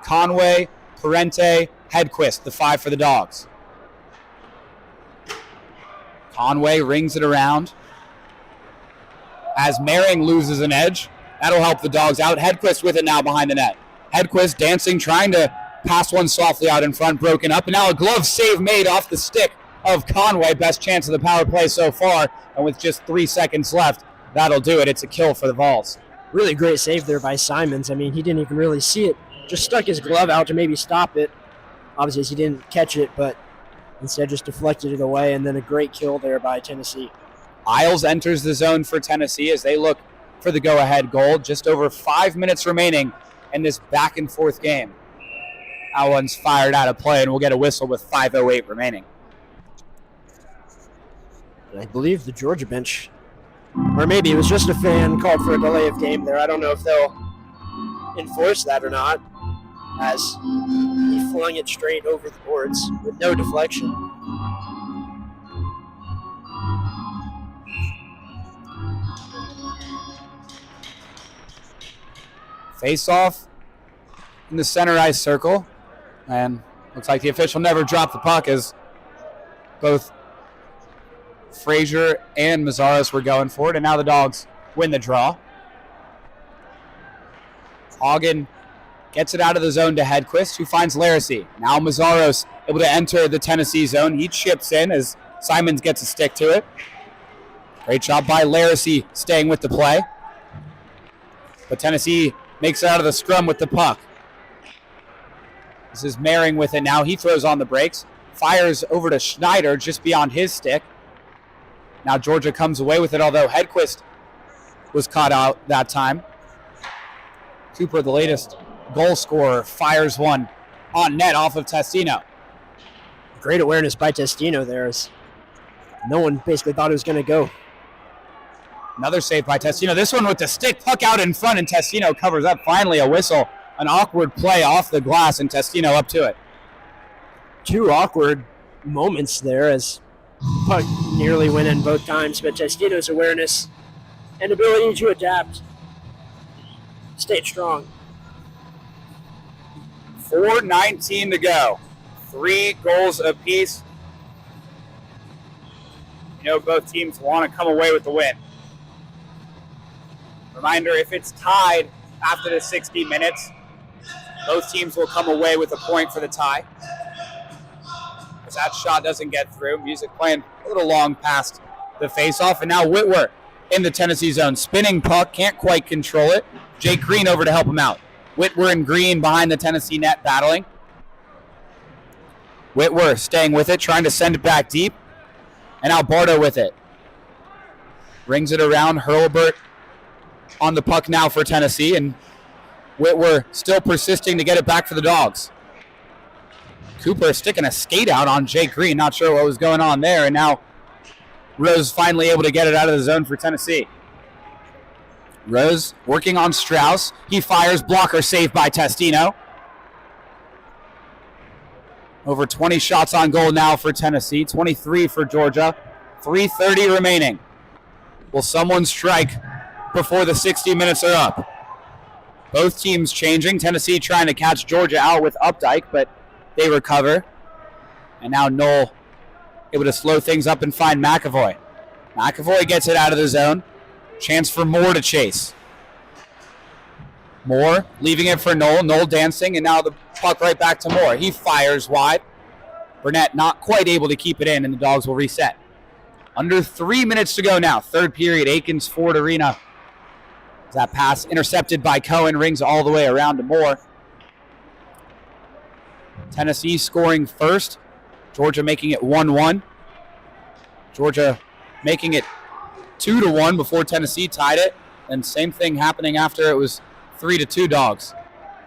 Conway, Parente, Hedquist, the 5 for the Dogs. Conway rings it around as Mehring loses an edge. That'll help the Dogs out. Hedquist with it now behind the net. Hedquist dancing, trying to pass one softly out in front, broken up, and now a glove save made off the stick of Conway. Best chance of the power play so far, and with just 3 seconds left, that'll do it. It's a kill for the Vols. Really great save there by Simons. I mean, he didn't even really see it. Just stuck his glove out to maybe stop it. Obviously, he didn't catch it, but instead just deflected it away, and then a great kill there by Tennessee. Isles enters the zone for Tennessee as they look for the go-ahead goal. Just over 5 minutes remaining in this back-and-forth game. That one's fired out of play, and we'll get a whistle with 5:08 remaining. I believe the Georgia bench, or maybe it was just a fan, called for a delay of game there. I don't know if they'll enforce that or not, as he flung it straight over the boards with no deflection. Face-off in the center ice circle, and looks like the official never dropped the puck as both Frazier and Mazzaros were going for it, and now the Dogs win the draw. Hagen gets it out of the zone to Hedquist, who finds Laracy. Now Mazzaros able to enter the Tennessee zone. He chips in as Simons gets a stick to it. Great job by Laracy staying with the play. But Tennessee makes it out of the scrum with the puck. This is Mehring with it now. He throws on the brakes. Fires over to Schneider just beyond his stick. Now Georgia comes away with it, although Hedquist was caught out that time. Cooper, the latest goal scorer, fires one on net off of Testino. Great awareness by Testino there, as no one basically thought it was going to go. Another save by Testino. This one with the stick, puck out in front, and Testino covers up. Finally a whistle an awkward play off the glass and Testino up to it. Two awkward moments there as puck nearly went in both times, but Testino's awareness and ability to adapt stayed strong. 4:19 to go. 3 goals apiece. You know, both teams want to come away with the win. Reminder, if it's tied after the 60 minutes, both teams will come away with a point for the tie. As that shot doesn't get through, music playing a little long past the faceoff, and now Whitwer in the Tennessee zone. Spinning puck, can't quite control it. Jake Green over to help him out. Whitwer and Green behind the Tennessee net battling. Whitwer staying with it, trying to send it back deep. And now Bardo with it. Rings it around. Hurlbert on the puck now for Tennessee. And Whitwer still persisting to get it back for the Dogs. Cooper sticking a skate out on Jake Green. Not sure what was going on there. And now Rose finally able to get it out of the zone for Tennessee. Rose working on Strauss. He fires. Blocker saved by Testino. Over 20 shots on goal now for Tennessee. 23 for Georgia. 3:30 remaining. Will someone strike before the 60 minutes are up? Both teams changing. Tennessee trying to catch Georgia out with Updike, but they recover. And now Knoll able to slow things up and find McAvoy. McAvoy gets it out of the zone. Chance for Moore to chase. Moore leaving it for Knoll. Knoll dancing, and now the puck right back to Moore. He fires wide. Burnett not quite able to keep it in, and the Dogs will reset. Under 3 minutes to go now. Third period, Akins Ford Arena. That pass intercepted by Cohen, rings all the way around to Moore. Tennessee scoring first. Georgia making it 1-1. Georgia making it 2-1 before Tennessee tied it. And same thing happening after it was 3-2 Dogs.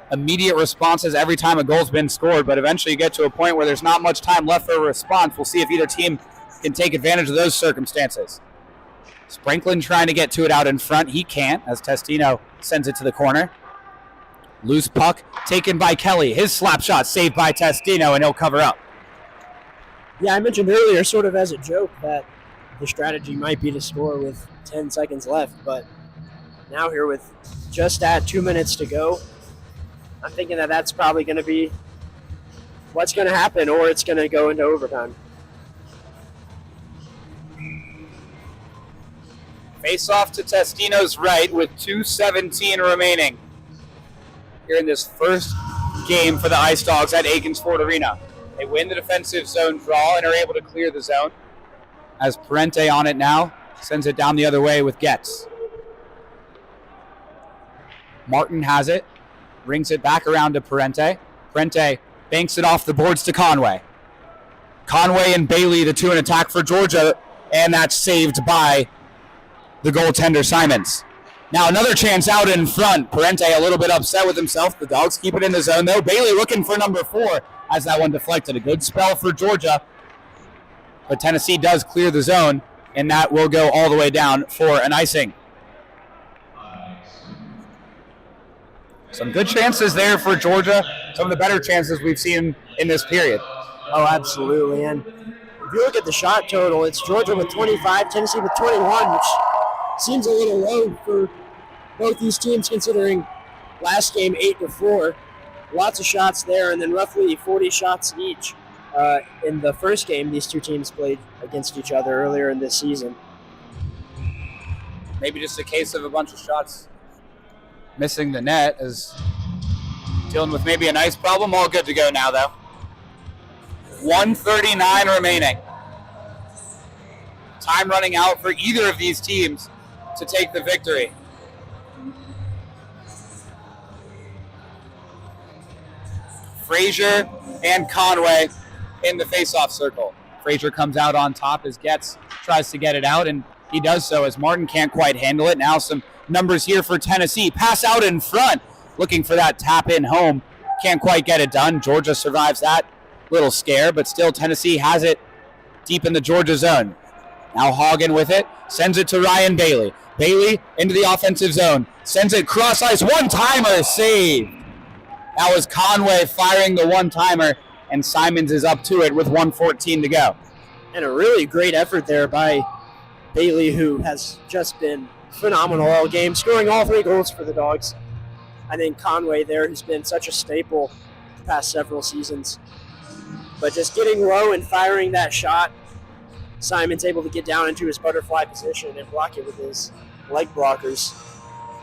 Immediate responses every time a goal's been scored, but eventually you get to a point where there's not much time left for a response. We'll see if either team can take advantage of those circumstances. Sprinklin trying to get to it out in front. He can't, as Testino sends it to the corner. Loose puck taken by Kelly. His slap shot saved by Testino, and he'll cover up. Yeah, I mentioned earlier, sort of as a joke, that the strategy might be to score with 10 seconds left, but now here with just at 2 minutes to go, I'm thinking that that's probably going to be what's going to happen, or it's going to go into overtime. Face off to Testino's right with 2:17 remaining here in this first game for the Ice Dogs at Akins Ford Arena. They win the defensive zone draw and are able to clear the zone. As Parente on it now, sends it down the other way with Getz. Martin has it, brings it back around to Parente. Parente banks it off the boards to Conway. Conway and Bailey, the two in attack for Georgia, and that's saved by the goaltender Simons. Now another chance out in front. Parente a little bit upset with himself. The Dogs keep it in the zone though. Bailey looking for number 4 as that one deflected. A good spell for Georgia. But Tennessee does clear the zone, and that will go all the way down for an icing. Some good chances there for Georgia. Some of the better chances we've seen in this period. Oh, absolutely. And if you look at the shot total, it's Georgia with 25, Tennessee with 21, which seems a little low for both these teams considering last game 8-4. Lots of shots there, and then roughly 40 shots each. In the first game, these two teams played against each other earlier in this season. Maybe just a case of a bunch of shots missing the net, as dealing with maybe an ice problem. All good to go now, though. 1:39 remaining. Time running out for either of these teams to take the victory. Frazier and Conway in the face-off circle. Frazier comes out on top as Getz tries to get it out, and he does so as Martin can't quite handle it. Now some numbers here for Tennessee. Pass out in front, looking for that tap-in home. Can't quite get it done. Georgia survives that little scare, but still Tennessee has it deep in the Georgia zone. Now Hagen with it, sends it to Ryan Bailey. Bailey into the offensive zone, sends it cross ice, one-timer saved That was Conway firing the one-timer, and Simons is up to it with 1:14 to go. And a really great effort there by Bailey, who has just been phenomenal all game, scoring all 3 goals for the Dogs. I think Conway there, who's been such a staple the past several seasons. But just getting low and firing that shot, Simon's able to get down into his butterfly position and block it with his leg blockers.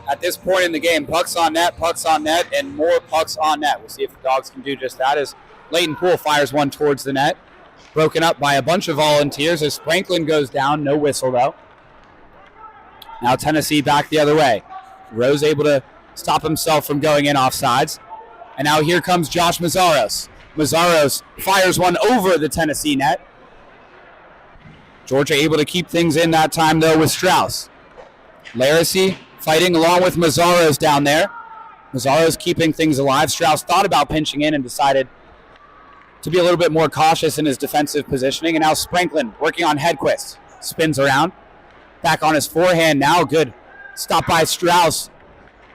At this point in the game, pucks on net, and more pucks on net. We'll see if the Dogs can do just that as Leighton Poole fires one towards the net. Broken up by a bunch of volunteers as Franklin goes down. No whistle, though. Now Tennessee back the other way. Rose able to stop himself from going in offsides. And now here comes Josh Mazzaros. Mazzaros fires one over the Tennessee net. Georgia able to keep things in that time, though, with Strauss. Laracy fighting along with Mazzaros down there. Mazzaros keeping things alive. Strauss thought about pinching in and decided to be a little bit more cautious in his defensive positioning. And now Franklin working on Hedquist. Spins around. Back on his forehand now. Good stop by Strauss.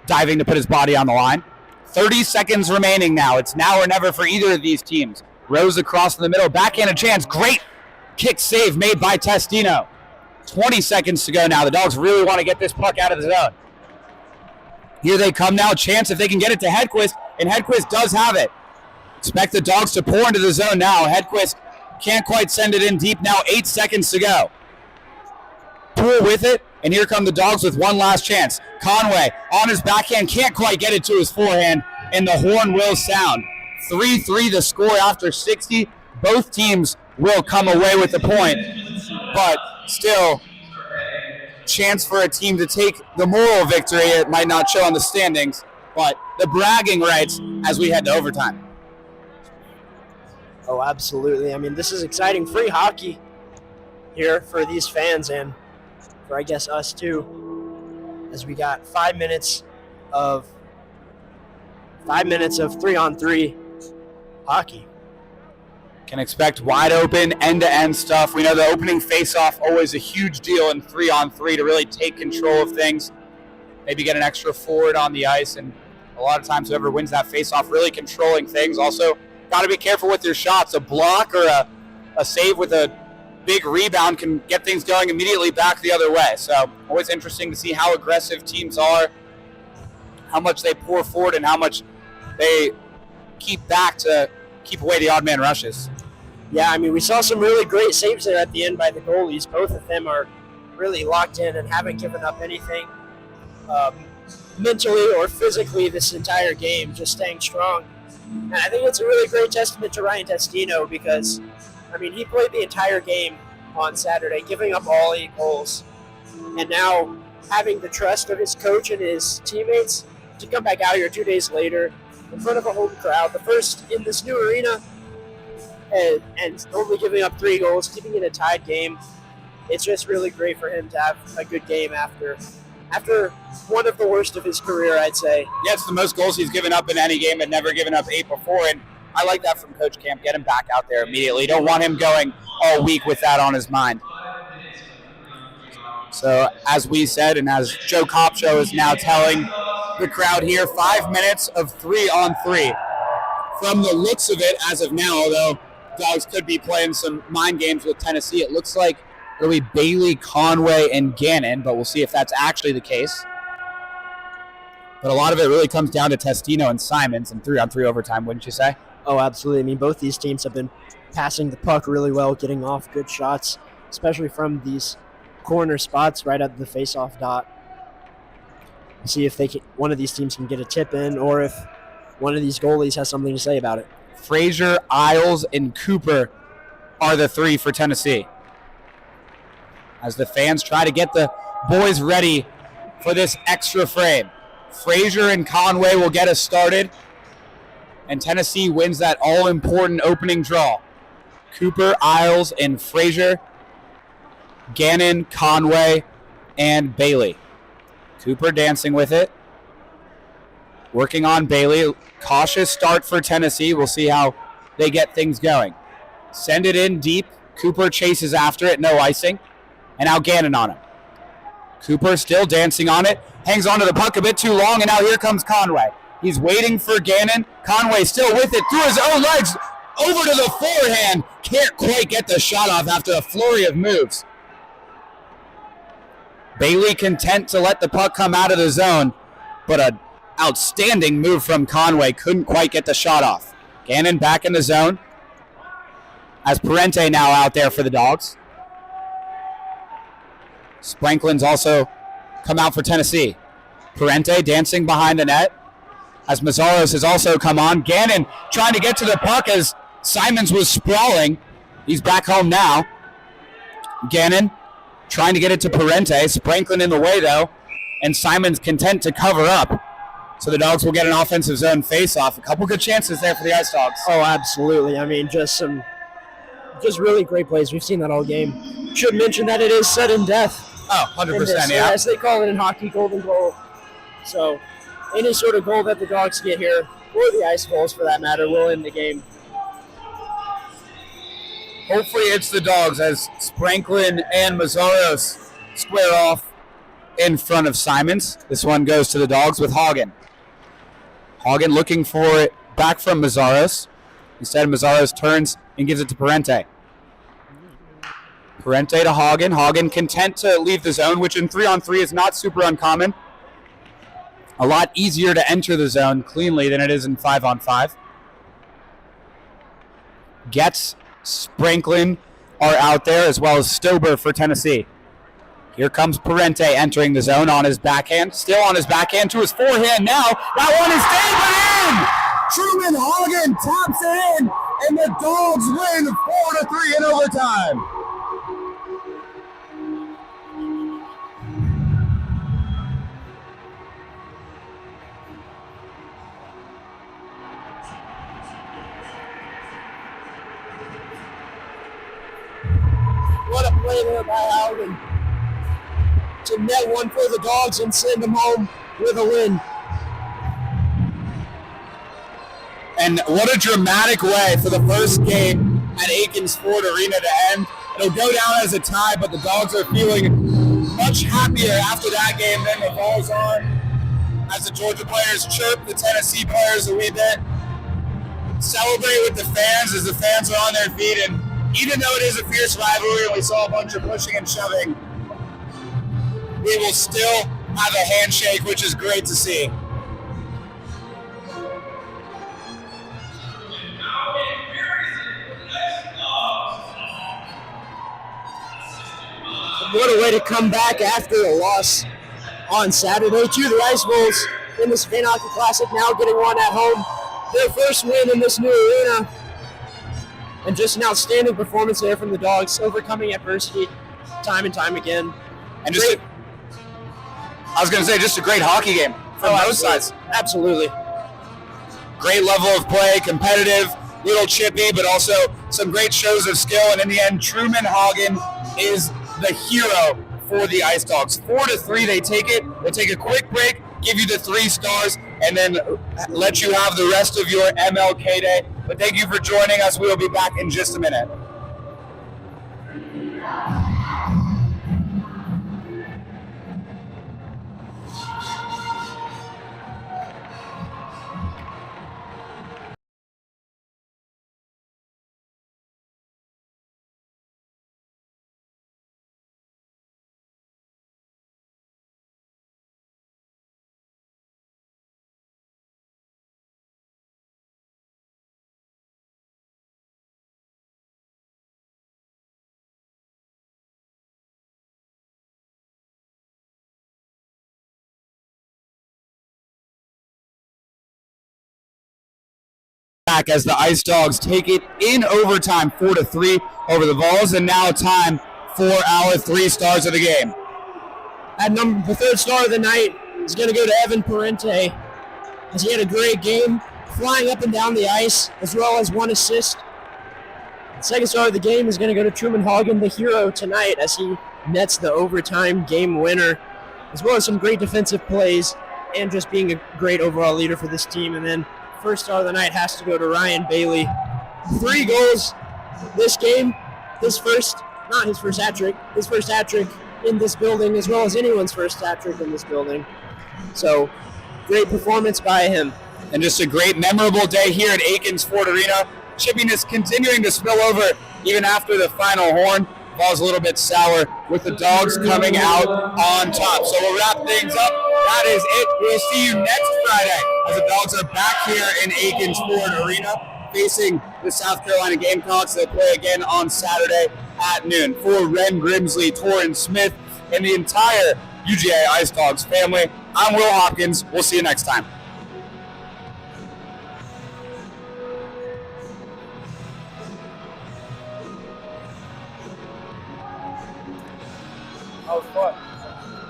Diving to put his body on the line. 30 seconds remaining now. It's now or never for either of these teams. Rose across in the middle. Backhand a chance. Great kick save made by Testino. 20 seconds to go now. The Dogs really want to get this puck out of the zone. Here they come now. Chance if they can get it to Hedquist. And Hedquist does have it. Expect the Dogs to pour into the zone now. Hedquist can't quite send it in deep now. 8 seconds to go. Poole with it. And here come the Dogs with one last chance. Conway on his backhand. Can't quite get it to his forehand. And the horn will sound. 3-3 the score after 60. Both teams will come away with the point. But still, chance for a team to take the moral victory. It might not show on the standings. But the bragging rights as we head to overtime. Oh, absolutely. I mean, this is exciting free hockey here for these fans and for, I guess, us too, as we got 5 minutes of 3-on-3 hockey. Can expect wide open, end-to-end stuff. We know the opening face-off always a huge deal in 3-on-3 to really take control of things. Maybe get an extra forward on the ice, and a lot of times whoever wins that face-off really controlling things. Also, got to be careful with your shots. A block or a save with a big rebound can get things going immediately back the other way. So always interesting to see how aggressive teams are, how much they pour forward, and how much they keep back to keep away the odd man rushes. Yeah, I mean, we saw some really great saves there at the end by the goalies. Both of them are really locked in and haven't given up anything mentally or physically this entire game, just staying strong. And I think it's a really great testament to Ryan Testino because, I mean, he played the entire game on Saturday, giving up all 8 goals. And now having the trust of his coach and his teammates to come back out here 2 days later in front of a home crowd, the first in this new arena, and only giving up 3 goals, keeping it a tied game. It's just really great for him to have a good game after one of the worst of his career, I'd say. Yeah, it's the most goals he's given up in any game and never given up 8 before. And I like that from Coach Camp. Get him back out there immediately. Don't want him going all week with that on his mind. So as we said, and as Joe Copshow is now telling the crowd here, 5 minutes of 3-on-3. From the looks of it, as of now, although Dogs could be playing some mind games with Tennessee, it looks like it'll be Bailey, Conway, and Gannon, but we'll see if that's actually the case. But a lot of it really comes down to Testino and Simons in 3-on-3 overtime, wouldn't you say? Oh, absolutely. I mean, both these teams have been passing the puck really well, getting off good shots, especially from these corner spots right at the face-off dot. See if one of these teams can get a tip in, or if one of these goalies has something to say about it. Frazier, Isles, and Cooper are the 3 for Tennessee, as the fans try to get the boys ready for this extra frame. Frazier and Conway will get us started, and Tennessee wins that all-important opening draw. Cooper, Isles, and Frazier, Gannon, Conway, and Bailey. Cooper dancing with it, working on Bailey. Cautious start for Tennessee. We'll see how they get things going. Send it in deep. Cooper chases after it, no icing. And now Gannon on him. Cooper still dancing on it. Hangs onto the puck a bit too long, and now here comes Conway. He's waiting for Gannon. Conway still with it through his own legs. Over to the forehand. Can't quite get the shot off after a flurry of moves. Bailey content to let the puck come out of the zone, but an outstanding move from Conway. Couldn't quite get the shot off. Gannon back in the zone. As Parente now out there for the Dogs. Spranklin's also come out for Tennessee. Parente dancing behind the net. As Mazzaros has also come on. Gannon trying to get to the puck as Simons was sprawling. He's back home now. Gannon trying to get it to Parente. Spranklin in the way, though. And Simons content to cover up. So the Dogs will get an offensive zone face-off. A couple good chances there for the Ice Dogs. Oh, absolutely. I mean, just really great plays. We've seen that all game. Should mention that it is sudden death. Oh, 100%, yeah. As they call it in hockey, golden goal. So any sort of goal that the Dogs get here, or the Ice Vols for that matter, will end the game. Hopefully it's the Dogs as Spranklin and Mazzaros square off in front of Simons. This one goes to the Dogs with Hagen. Hagen looking for it back from Mazzaros. Instead, Mazzaros turns and gives it to Parente. Parente to Hagen. Hagen content to leave the zone, which in 3-on-3 is not super uncommon. A lot easier to enter the zone cleanly than it is in 5-on-5. Getz, Spranklin are out there, as well as Stober for Tennessee. Here comes Parente entering the zone on his backhand. Still on his backhand to his forehand now. That one is stayed in! Truman Hagen taps it in, and the Dogs win 4-3 in overtime. What a play there by Hagen to net one for the Dogs and send them home with a win. And what a dramatic way for the first game at Akins Ford Arena to end. It'll go down as a tie, but the Dogs are feeling much happier after that game than the Vols are. As the Georgia players chirp the Tennessee players a wee bit. Celebrate with the fans as the fans are on their feet. And even though it is a fierce rivalry and we saw a bunch of pushing and shoving, we will still have a handshake, which is great to see. What a way to come back after a loss on Saturday to the Ice Vols in the Savannah Hockey Classic, now getting one at home. Their first win in this new arena. And just an outstanding performance there from the Dogs, overcoming adversity time and time again. And just I was going to say, just a great hockey game from both sides. Absolutely. Great level of play, competitive, little chippy, but also some great shows of skill. And in the end, Truman Hagen is the hero for the Ice Dogs. 4-3, they take it. We'll take a quick break, give you the 3 stars, and then let you have the rest of your MLK Day. But thank you for joining us. We will be back in just a minute. Back as the Ice Dogs take it in overtime, 4-3 over the Vols, and now time for our 3 stars of the game. The 3rd star of the night is going to go to Evan Parente, as he had a great game, flying up and down the ice, as well as 1 assist. The 2nd star of the game is going to go to Truman Hagen, the hero tonight, as he nets the overtime game winner, as well as some great defensive plays, and just being a great overall leader for this team. And then 1st star of the night has to go to Ryan Bailey. 3 goals this game. His first hat trick in this building, as well as anyone's first hat trick in this building. So, great performance by him. And just a great, memorable day here at Akins Ford Arena. Chipping is continuing to spill over even after the final horn. Ball's a little bit sour with the Dogs coming out on top. So we'll wrap things up. That is it. We'll see you next Friday as the Dogs are back here in Akins Ford Arena facing the South Carolina Gamecocks. They'll play again on Saturday at noon. For Ren Grimsley, Torrin Smith, and the entire UGA Ice Dawgs family, I'm Will Hopkins. We'll see you next time. That was fun.